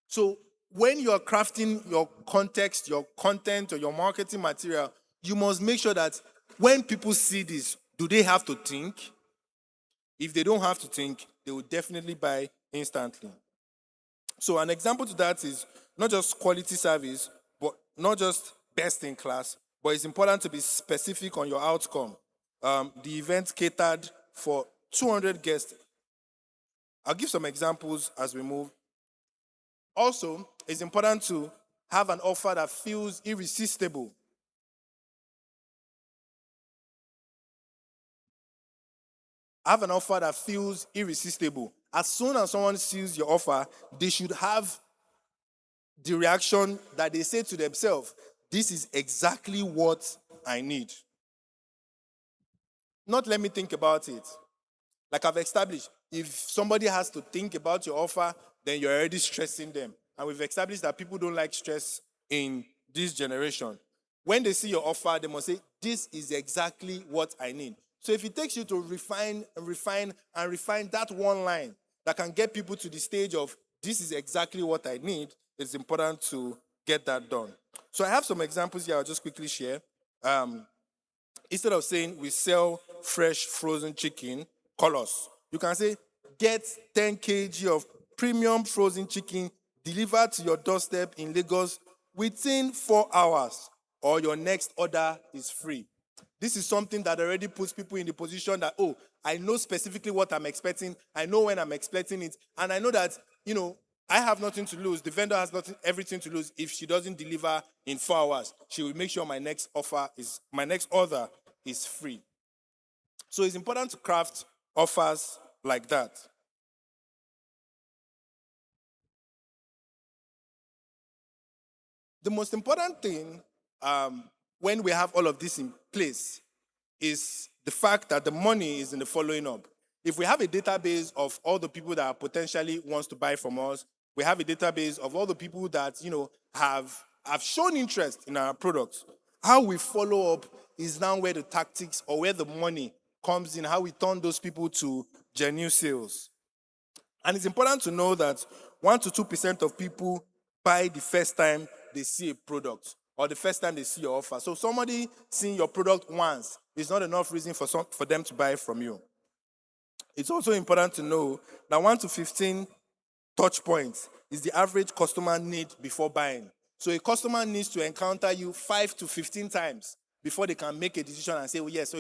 So when you're crafting your context, your content, or your marketing material, you must make sure that when people see this, do they have to think? If they don't have to think, they will definitely buy instantly. So an example to that is not just quality service, but not just best in class, but it's important to be specific on your outcome. The event catered for 200 guests. I'll give some examples as we move. Also, it's important to have an offer that feels irresistible. Have an offer that feels irresistible. As soon as someone sees your offer, they should have the reaction that they say to themselves, this is exactly what I need. Not let me think about it. Like I've established, if somebody has to think about your offer, then you're already stressing them. And we've established that people don't like stress in this generation. When they see your offer, they must say, this is exactly what I need. So if it takes you to refine and refine and refine that one line that can get people to the stage of, this is exactly what I need, it's important to get that done. So I have some examples here I'll just quickly share. Instead of saying we sell fresh frozen chicken, call us. You can say, get 10 kg of premium frozen chicken delivered to your doorstep in Lagos within 4 hours, or your next order is free. This is something that already puts people in the position that, oh, I know specifically what I'm expecting. I know when I'm expecting it. And I know that, I have nothing to lose. The vendor has everything to lose. If she doesn't deliver in 4 hours, she will make sure my next order is free. So it's important to craft offers like that. The most important thing when we have all of this in place is the fact that the money is in the following up. If we have a database of all the people that potentially wants to buy from us, we have a database of all the people that have shown interest in our products. How we follow up is now where the tactics or where the money comes in, how we turn those people to genuine sales. And it's important to know that 1 to 2% of people buy the first time they see a product or the first time they see your offer. So somebody seeing your product once is not enough reason for them to buy from you. It's also important to know that 1 to 15 touch points is the average customer need before buying. So a customer needs to encounter you 5 to 15 times before they can make a decision and say, oh yes,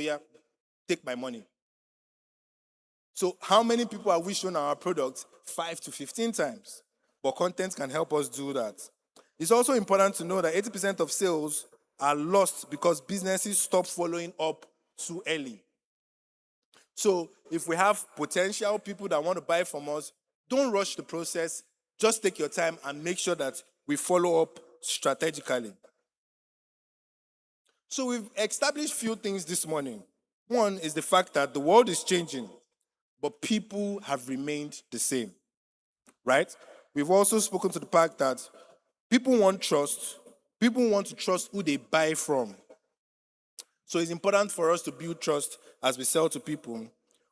take my money. So how many people have we shown our products? 5 to 15 times. But content can help us do that. It's also important to know that 80% of sales are lost because businesses stop following up too early. So if we have potential people that want to buy from us, don't rush the process. Just take your time and make sure that we follow up strategically. So we've established few things this morning. One is the fact that the world is changing, but people have remained the same, right? We've also spoken to the fact that people want trust. People want to trust who they buy from. So it's important for us to build trust as we sell to people.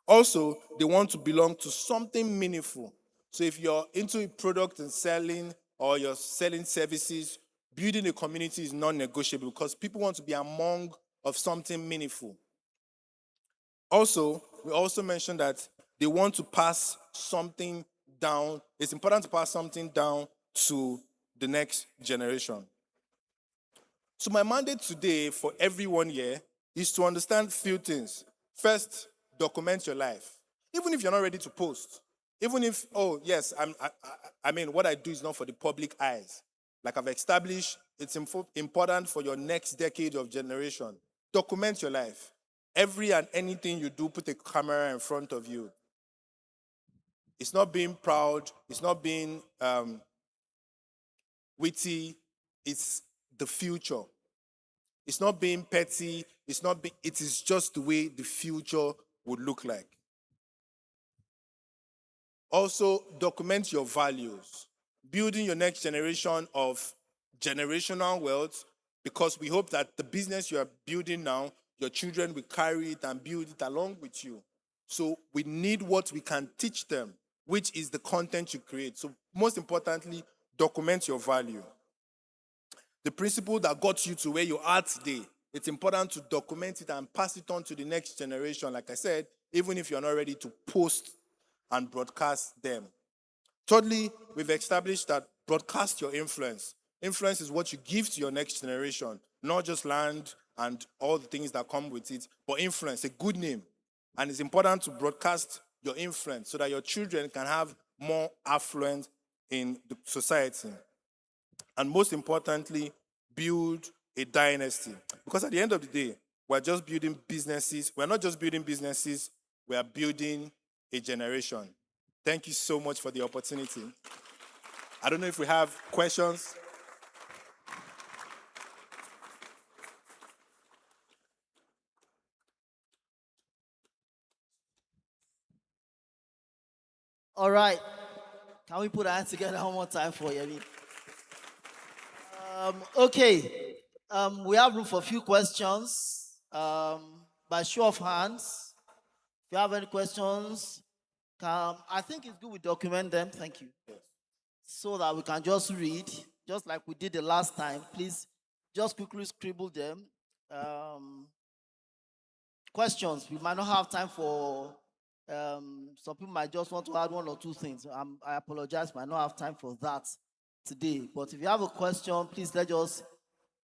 Also, they want to belong to something meaningful. So if you're into a product and selling, or you're selling services, building a community is non-negotiable because people want to be among of something meaningful. Also, we also mentioned that they want to pass something down. It's important to pass something down to the next generation. So my mandate today for everyone here is to understand few things. First, document your life. Even if you're not ready to post. Even if, oh yes, I mean, what I do is not for the public eyes. Like I've established, it's important for your next decade of generation. Document your life. Every and anything you do, put a camera in front of you. It's not being proud. It's not being witty. It's the future. It's not being petty. It is just the way the future would look like. Also, document your values. Building your next generation of generational wealth, because we hope that the business you are building now, your children will carry it and build it along with you. So we need what we can teach them, which is the content you create. So most importantly, document your value. The principle that got you to where you are today, it's important to document it and pass it on to the next generation. Like I said, even if you're not ready to post and broadcast them. Thirdly, we've established that broadcast your influence. Influence is what you give to your next generation, not just land and all the things that come with it, but influence, a good name. And it's important to broadcast your influence so that your children can have more affluence in the society. And most importantly, build a dynasty. Because at the end of the day, we're just building businesses. We're not just building businesses, we are building a generation. Thank you so much for the opportunity. I don't know if we have questions. All right. Can we put our hands together one more time for Yemi? Okay. We have room for a few questions. By show of hands, if you have any questions, I think it's good we document them. Thank you. So that we can just read, just like we did the last time. Please just quickly scribble them. Um, Questions. We might not have time for some people might just want to add one or two things. I apologize, might not have time for that today. But if you have a question, please let us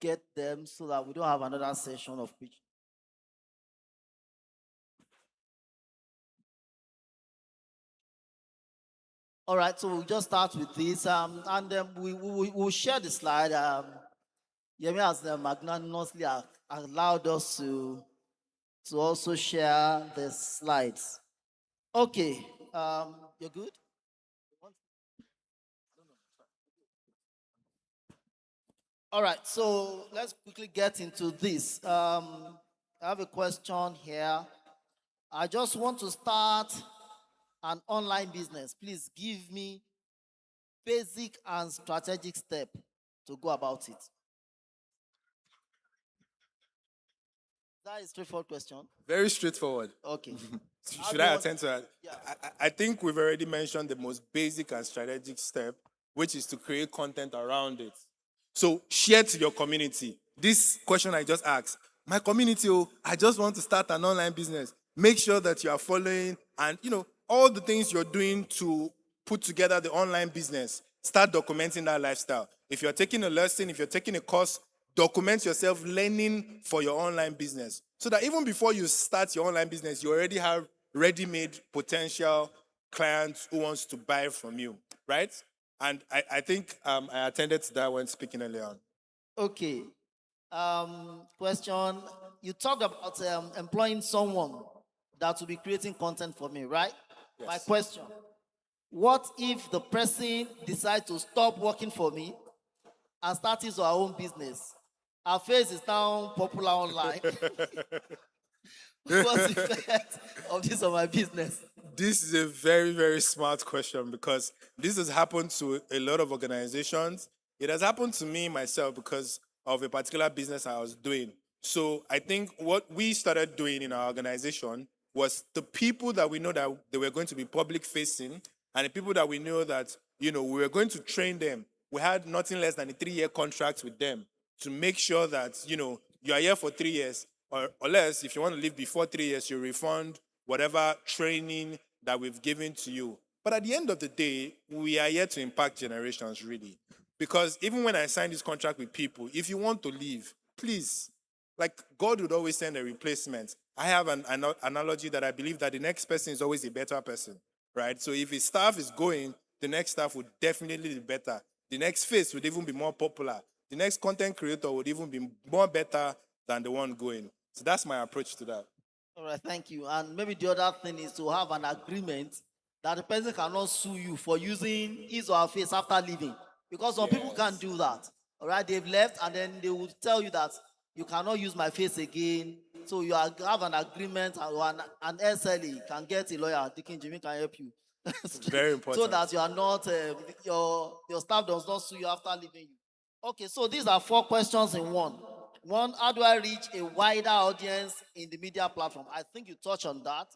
get them so that we don't have another session of pitch. All right, so we'll just start with this, and then we'll share the slide. Yemi has magnanimously allowed us to also share the slides. Okay, you're good? All right, so let's quickly get into this. I have a question here. I just want to start an online business. Please give me basic and strategic step to go about it. That is a straightforward question. Very straightforward. Okay. Should I attend to that? Yeah. I think we've already mentioned the most basic and strategic step, which is to create content around it. So share to your community. This question I just asked, my community, I just want to start an online business. Make sure that you are following and, all the things you're doing to put together the online business. Start documenting that lifestyle. If you're taking a lesson, if you're taking a course, document yourself learning for your online business. So that even before you start your online business, you already have ready-made potential clients who wants to buy from you, right? And I think I attended to that when speaking earlier on. Okay. Question. You talked about employing someone that will be creating content for me, right? Yes. My question. What if the person decides to stop working for me and start his or her own business? Our face is now popular online. What's the effect of this on my business? This is a very, very smart question because this has happened to a lot of organizations. It has happened to me myself because of a particular business I was doing. So I think what we started doing in our organization was the people that we know that they were going to be public facing and the people that we know that, we were going to train them. We had nothing less than a 3-year contract with them to make sure that, you are here for 3 years or less. If you want to leave before 3 years, you refund whatever training that we've given to you. But at the end of the day, we are here to impact generations, really. Because even when I sign this contract with people, if you want to leave, please, like God would always send a replacement. I have an analogy that I believe that the next person is always a better person, right? So if his staff is going, the next staff would definitely be better. The next face would even be more popular. The next content creator would even be more better than the one going. So that's my approach to that. All right, thank you. And maybe the other thing is to have an agreement that the person cannot sue you for using his or her face after leaving. Because some people can't do that. All right, they've left and then they will tell you that you cannot use my face again. So you have an agreement or an SLE can get a lawyer. Deacon Jimmy can help you. Very important. So that you are not, your staff does not sue you after leaving you. Okay, so these are 4 questions in one. One, how do I reach a wider audience in the media platform? I think you touched on that.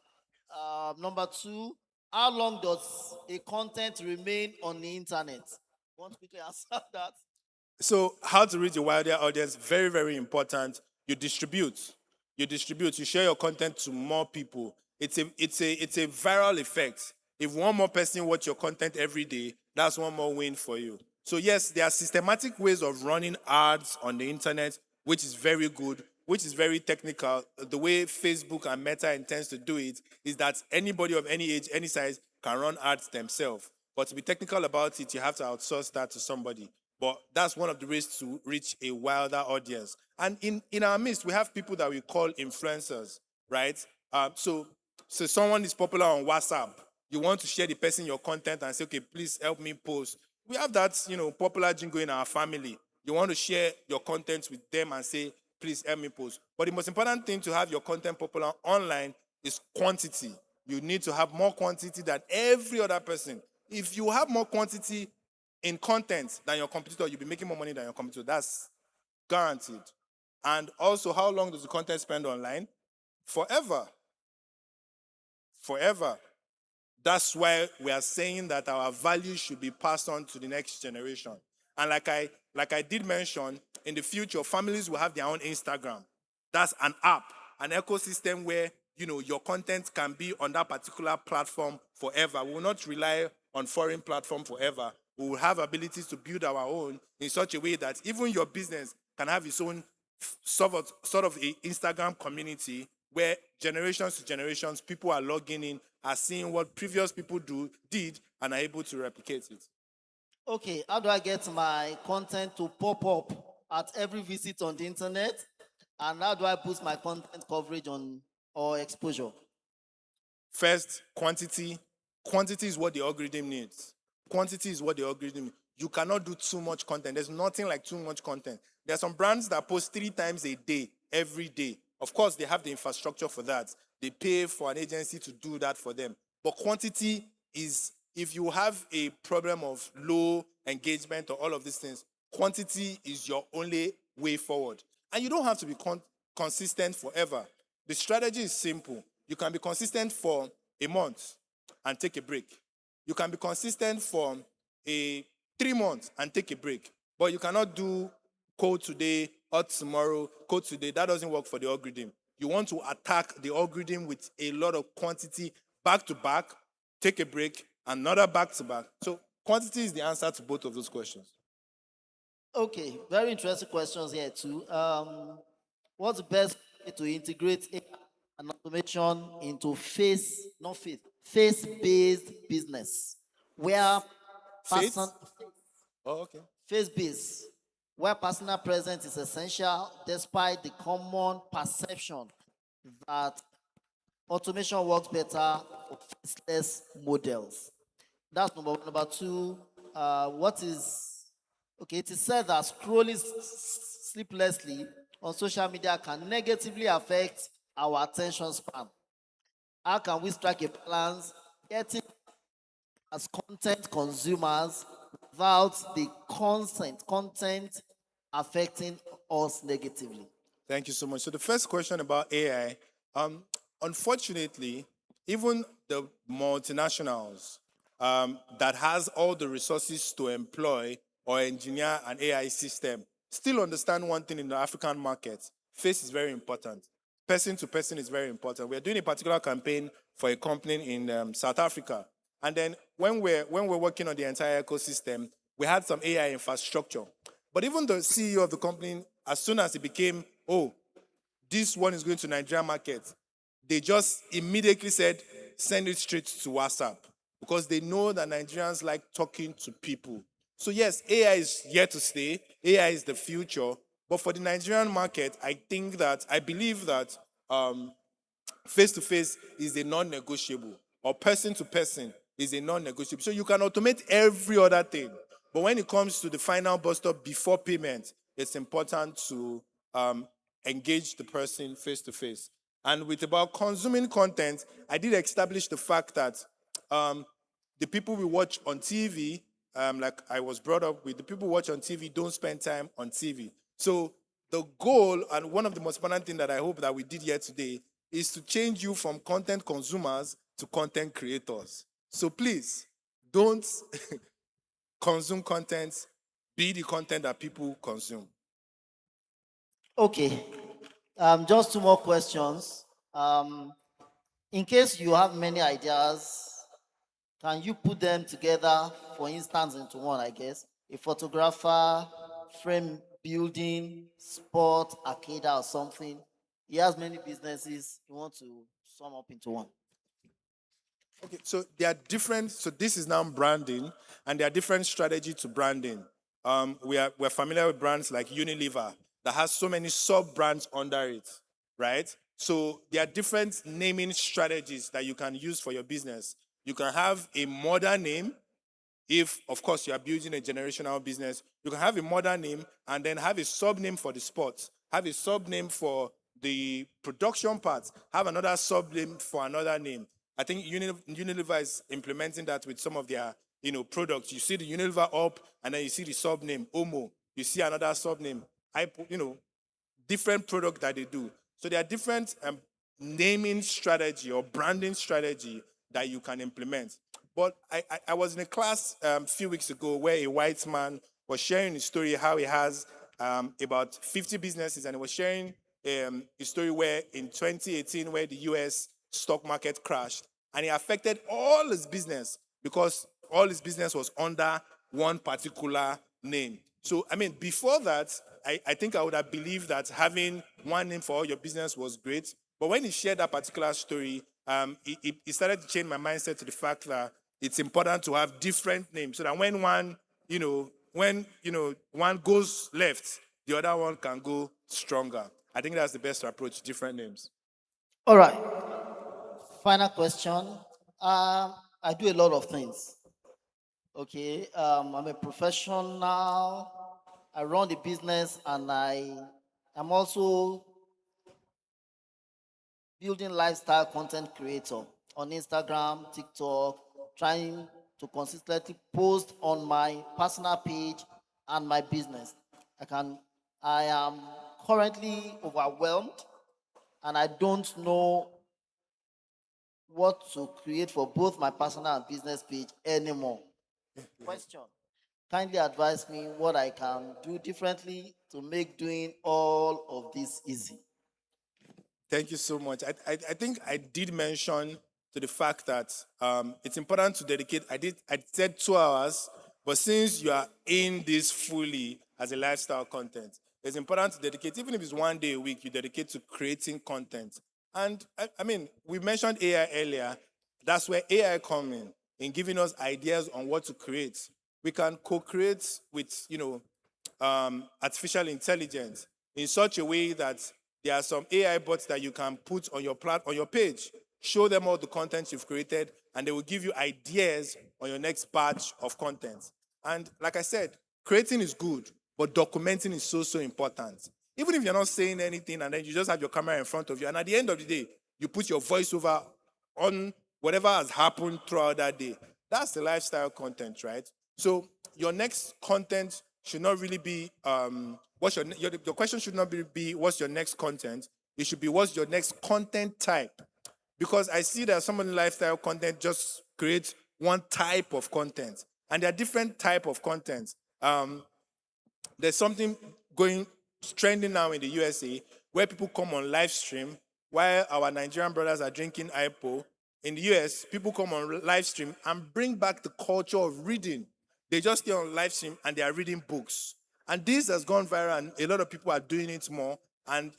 Number 2, how long does a content remain on the internet? Want to quickly answer that? So how to reach a wider audience, very, very important. You distribute. You share your content to more people. It's a viral effect. If one more person watch your content every day, that's one more win for you. So yes, there are systematic ways of running ads on the internet, which is very good, which is very technical. The way Facebook and Meta intends to do it is that anybody of any age, any size can run ads themselves. But to be technical about it, you have to outsource that to somebody. But that's one of the ways to reach a wider audience. And in our midst, we have people that we call influencers, right? So someone is popular on WhatsApp. You want to share the person your content and say, okay, please help me post. We have that, popular jingle in our family. You want to share your content with them and say, please help me post. But the most important thing to have your content popular online is quantity. You need to have more quantity than every other person. If you have more quantity in content than your competitor, you'll be making more money than your competitor. That's guaranteed. And also, how long does the content spend online? Forever. Forever. That's why we are saying that our values should be passed on to the next generation. And like I did mention, in the future, families will have their own Instagram. That's an app, an ecosystem where your content can be on that particular platform forever. We will not rely on foreign platform forever. We will have abilities to build our own in such a way that even your business can have its own sort of a Instagram community where generations to generations, people are logging in, are seeing what previous people did, and are able to replicate it. Okay, how do I get my content to pop up at every visit on the internet? And how do I boost my content coverage on or exposure? First, quantity. Quantity is what the algorithm needs. Quantity is what the algorithm needs. You cannot do too much content. There's nothing like too much content. There are some brands that post 3 times a day, every day. Of course, they have the infrastructure for that. They pay for an agency to do that for them. But quantity is, if you have a problem of low engagement or all of these things, quantity is your only way forward. And you don't have to be consistent forever. The strategy is simple. You can be consistent for a month and take a break. You can be consistent for 3 months and take a break. But you cannot do code today or tomorrow, code today. That doesn't work for the algorithm. You want to attack the algorithm with a lot of quantity back to back, take a break, another back to back. So quantity is the answer to both of those questions. Okay, very interesting questions here too. What's the best way to integrate AI and automation into face-based business, where Faith? person Oh, okay. face-based, where personal presence is essential, despite the common perception that automation works better for faceless models. That's number one. Number two, it is said that scrolling sleeplessly on social media can negatively affect our attention span. How can we strike a balance, getting as content consumers without the content affecting us negatively? Thank you so much. So the first question about AI, unfortunately, even the multinationals that has all the resources to employ or engineer an AI system still understand one thing in the African market. Face is very important. Person to person is very important. We're doing a particular campaign for a company in South Africa. And then when we're working on the entire ecosystem, we had some AI infrastructure. But even the CEO of the company, as soon as it became, oh, this one is going to Nigerian market, they just immediately said, send it straight to WhatsApp because they know that Nigerians like talking to people. So yes, AI is here to stay. AI is the future. But for the Nigerian market, I believe that face to face is a non-negotiable, or person to person is a non-negotiable. So you can automate every other thing. But when it comes to the final bus stop before payment, it's important to engage the person face to face. And with about consuming content, I did establish the fact that the people we watch on TV, like I was brought up with, the people who watch on TV don't spend time on TV. So the goal, and one of the most important things that I hope that we did here today, is to change you from content consumers to content creators. So please, don't consume content, be the content that people consume. Okay, just two more questions. In case you have many ideas, can you put them together, for instance, into one, I guess? A photographer, frame building, sport, arcade, or something. He has many businesses. You want to sum up into one. Okay, so there are different. So this is now branding, and there are different strategy to branding. We're familiar with brands like Unilever that has so many sub brands under it, right? So there are different naming strategies that you can use for your business. You can have a modern name if, of course, you are building a generational business. You can have a modern name and then have a sub name for the sports, have a sub name for the production parts, have another sub name for another name. I think Unilever is implementing that with some of their products. You see the Unilever up, and then you see the sub name Omo. You see another sub name. Different product that they do. So there are different naming strategy or branding strategy that you can implement. But I was in a class a few weeks ago where a white man was sharing his story how he has about 50 businesses, and he was sharing a story where in 2018 where the US stock market crashed, and it affected all his business because all his business was under one particular name. So, I mean, before that, I think I would have believed that having one name for all your business was great. But when he shared that particular story, it started to change my mindset to the fact that it's important to have different names so that when one goes left, the other one can go stronger. I think that's the best approach, different names. All right. Final question. I do a lot of things. Okay. I'm a professional. I run the business, and I'm also building lifestyle content creator on Instagram, TikTok, trying to consistently post on my personal page and my business. I am currently overwhelmed, and I don't know what to create for both my personal and business page anymore. Question. Kindly advise me what I can do differently to make doing all of this easy. Thank you so much. I think I did mention to the fact that it's important to dedicate. I said 2 hours, but since you are in this fully as a lifestyle content, it's important to dedicate, even if it's 1 day a week, you dedicate to creating content. And I mean, we mentioned AI earlier. That's where AI come in giving us ideas on what to create. We can co-create with artificial intelligence in such a way that there are some AI bots that you can put on your page, show them all the content you've created, and they will give you ideas on your next batch of content. And like I said, creating is good, but documenting is so important. Even if you're not saying anything and then you just have your camera in front of you, and at the end of the day, you put your voiceover on whatever has happened throughout that day. That's the lifestyle content, right? So your next content should not really be your question should not be what's your next content. It should be what's your next content type. Because I see that some of the lifestyle content just creates one type of content, and there are different type of content. There's something going trending now in the USA where people come on live stream while our Nigerian brothers are drinking IPO. In the US, people come on live stream and bring back the culture of reading. They just stay on live stream and they are reading books. And this has gone viral, and a lot of people are doing it more and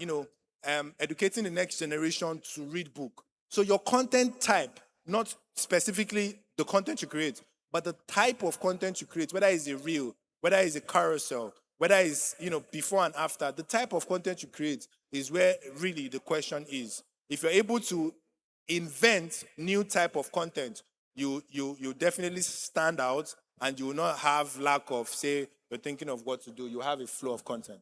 educating the next generation to read book. So your content type, not specifically the content you create, but the type of content you create, whether it's a reel, whether it's a carousel, whether it's before and after, the type of content you create is where really the question is. If you're able to invent new type of content, you definitely stand out, and you will not have lack of, say, you're thinking of what to do. You have a flow of content.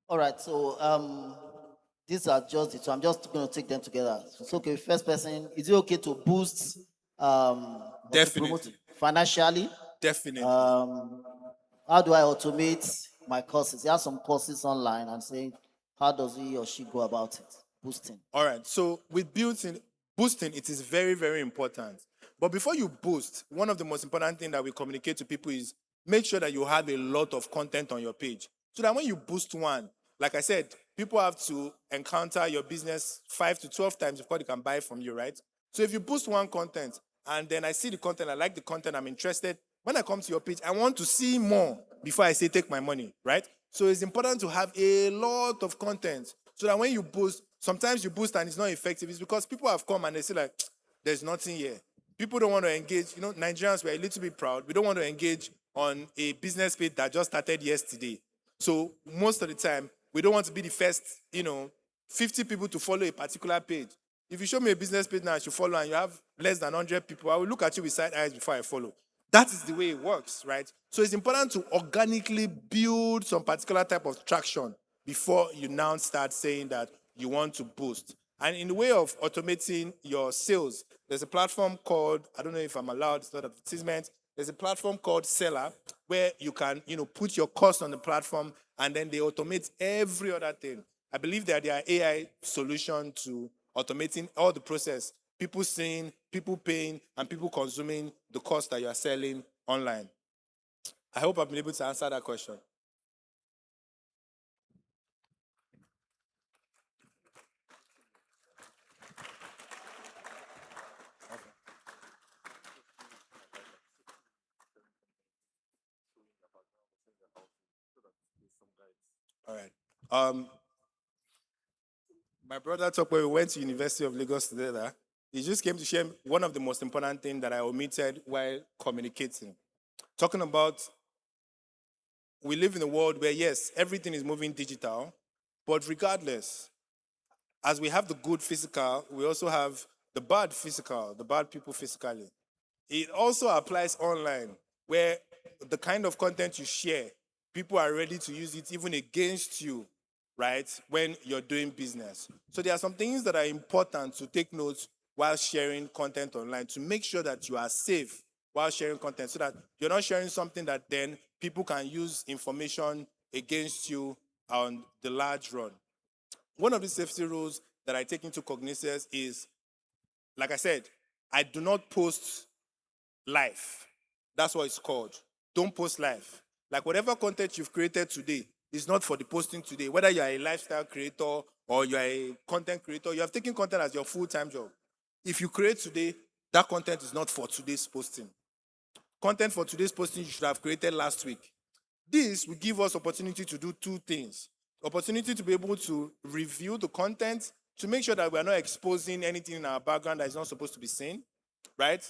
All right, so these are just the two. I'm just going to take them together. So, okay, first person, is it okay to boost or to promote Definitely. financially? Definitely. How do I automate my courses? He has some courses online and saying, how does he or she go about it? Boosting. All right. So with boosting, it is very, very important. But before you boost, one of the most important things that we communicate to people is make sure that you have a lot of content on your page. So that when you boost one, like I said, people have to encounter your business 5 to 12 times before they can buy from you, right? So if you boost one content and then I see the content, I like the content, I'm interested, when I come to your page, I want to see more before I say take my money, right? So it's important to have a lot of content so that when you boost, sometimes you boost and it's not effective. It's because people have come and they say like, there's nothing here. People don't want to engage. Nigerians, we're a little bit proud. We don't want to engage on a business page that just started yesterday. So most of the time, we don't want to be the first, 50 people to follow a particular page. If you show me a business page now I should follow and you have less than 100 people, I will look at you with side eyes before I follow. That is the way it works, right? So it's important to organically build some particular type of traction before you now start saying that you want to boost. And in the way of automating your sales, there's a platform called, I don't know if I'm allowed, it's not advertisement, there's a platform called Seller where you can, put your cost on the platform and then they automate every other thing. I believe that they are AI solution to automating all the process. People seeing, people paying, and people consuming the cost that you are selling online. I hope I've been able to answer that question. All right. My brother talked when we went to University of Lagos together. He just came to share one of the most important things that I omitted while communicating. Talking about we live in a world where, yes, everything is moving digital, but regardless, as we have the good physical, we also have the bad physical, the bad people physically. It also applies online, where the kind of content you share, people are ready to use it even against you, right, when you're doing business. So there are some things that are important to take notes while sharing content online to make sure that you are safe while sharing content so that you're not sharing something that then people can use information against you on the large run. One of the safety rules that I take into cognizance is, like I said, I do not post live. That's what it's called. Don't post live. Like whatever content you've created today is not for the posting today. Whether you're a lifestyle creator or you're a content creator, you have taken content as your full-time job. If you create today, that content is not for today's posting. Content for today's posting you should have created last week. This will give us opportunity to do two things. Opportunity to be able to review the content to make sure that we are not exposing anything in our background that is not supposed to be seen, right?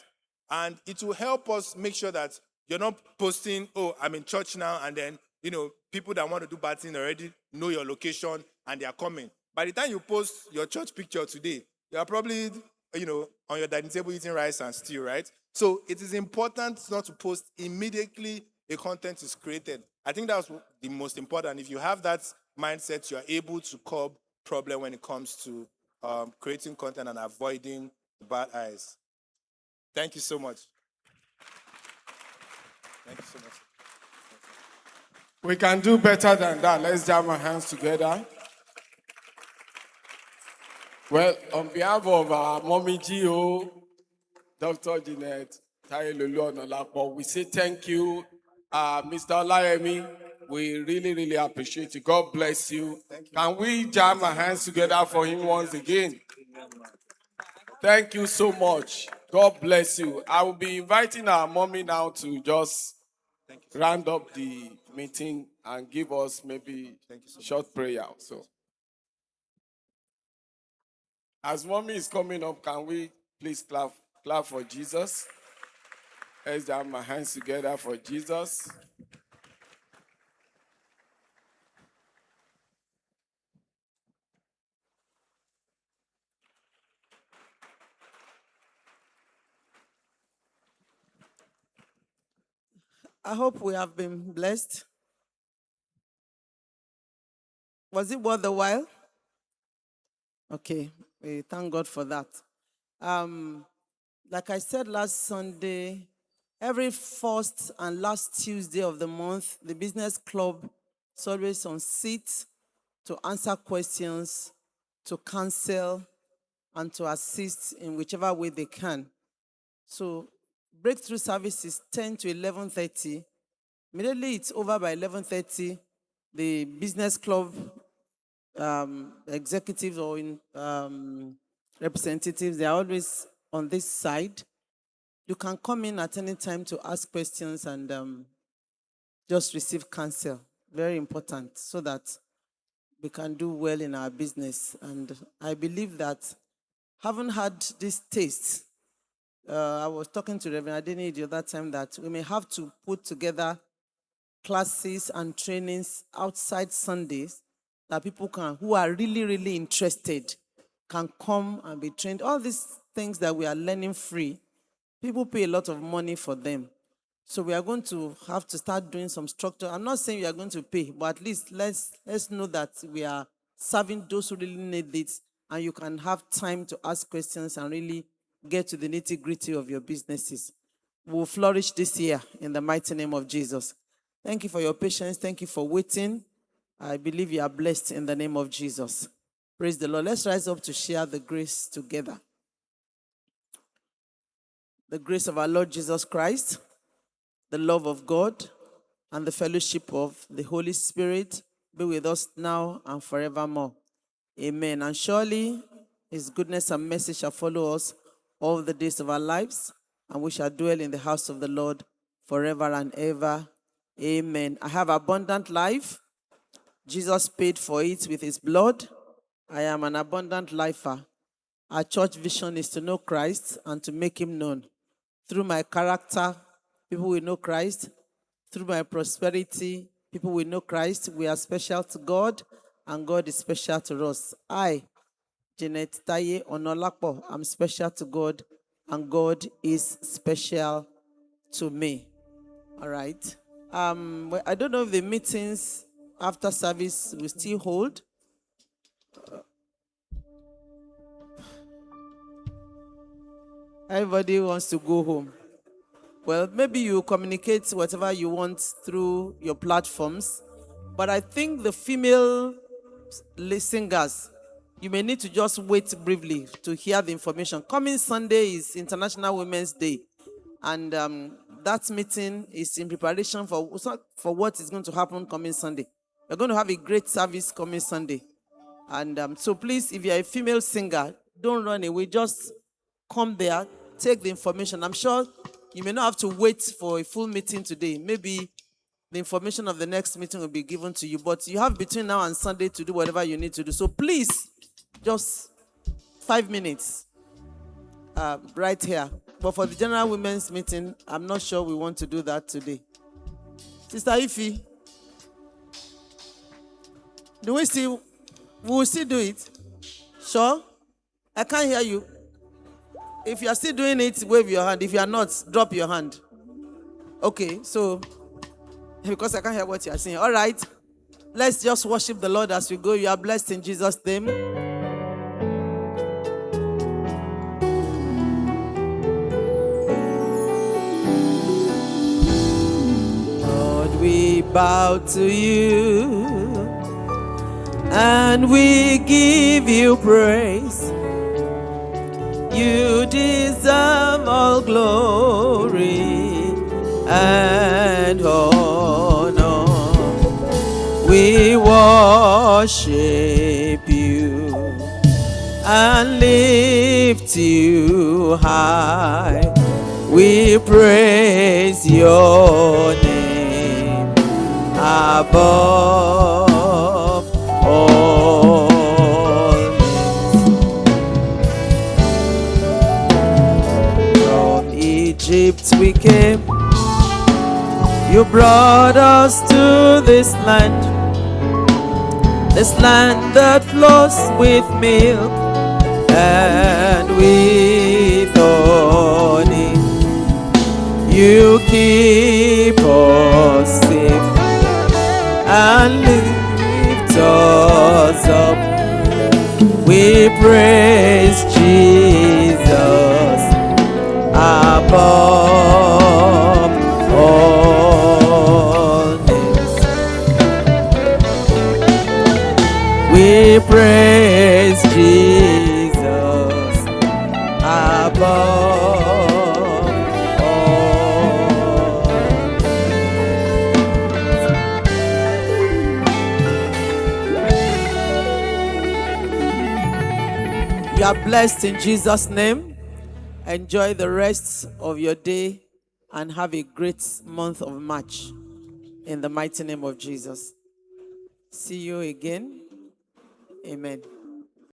And it will help us make sure that you're not posting, oh, I'm in church now, and then, people that want to do bad things already know your location and they are coming. By the time you post your church picture today, you are probably, on your dining table eating rice and stew, right? So it is important not to post immediately a content is created. I think that's the most important. If you have that mindset, you are able to curb problem when it comes to creating content and avoiding the bad eyes. Thank you so much. Thank you so much. We can do better than that. Let's jam our hands together. Well, on behalf of our mommy Gio, Dr. Jeanette, Tayo Lulu Onolapo, we say thank you, Mr. Olayemi. We really, really appreciate you. God bless you. Can we jam our hands together for him once again? Thank you so much. God bless you. I will be inviting our mommy now to just round up the meeting and give us maybe a short prayer. So, as mommy is coming up, can we please clap for Jesus? Let's jam my hands together for Jesus. I hope we have been blessed. Was it worth the while? Okay, we thank God for that. Like I said last Sunday, every first and last Tuesday of the month, the business club is always on seat to answer questions, to counsel, and to assist in whichever way they can. So breakthrough service is 10 to 11:30. Immediately it's over by 11:30. The business club executives or representatives, they are always on this side. You can come in at any time to ask questions and just receive counsel. Very important so that we can do well in our business. And I believe that having had this taste, I was talking to Reverend Adeni the other time that we may have to put together classes and trainings outside Sundays that people can, who are really, really interested, can come and be trained. All these things that we are learning free, people pay a lot of money for them. So we are going to have to start doing some structure. I'm not saying we are going to pay, but at least let's know that we are serving those who really need it, and you can have time to ask questions and really get to the nitty-gritty of your businesses. We'll flourish this year in the mighty name of Jesus. Thank you for your patience. Thank you for waiting. I believe you are blessed in the name of Jesus. Praise the Lord. Let's rise up to share the grace together. The grace of our Lord Jesus Christ, the love of God, and the fellowship of the Holy Spirit be with us now and forevermore. Amen. And surely his goodness and mercy shall follow us all the days of our lives, and we shall dwell in the house of the Lord forever and ever. Amen. I have abundant life. Jesus paid for it with his blood. I am an abundant lifer. Our church vision is to know Christ and to make him known. Through my character, people will know Christ. Through my prosperity, people will know Christ. We are special to God, and God is special to us. I, Janet Taye Onolapo, I'm special to God, and God is special to me. All right. Well, I don't know if the meetings after service will still hold. Everybody wants to go home. Well, maybe you communicate whatever you want through your platforms. But I think the female singers, you may need to just wait briefly to hear the information. Coming Sunday is International Women's Day. And that meeting is in preparation for what is going to happen coming Sunday. We're going to have a great service coming Sunday. And so please, if you're a female singer, don't run away. Just come there, take the information. I'm sure you may not have to wait for a full meeting today. Maybe the information of the next meeting will be given to you. But you have between now and Sunday to do whatever you need to do. So please, just 5 minutes right here. But for the general women's meeting, I'm not sure we want to do that today. Sister Ify, we will still do it? Sure? I can't hear you. If you are still doing it, wave your hand. If you are not, drop your hand. Okay, so, because I can't hear what you are saying. All right, let's just worship the Lord as we go. You are blessed in Jesus' name. Lord, we bow to you and we give you praise. You deserve all glory and honor. We worship you and lift you high. We praise your name above all. Egypt we came, you brought us to this land that flows with milk and with honey. You keep us safe and lift us up. We praise Jesus above all names. We praise Jesus above all. You are blessed in Jesus' name. Enjoy the rest of your day and have a great month of March in the mighty name of Jesus. See you again. Amen.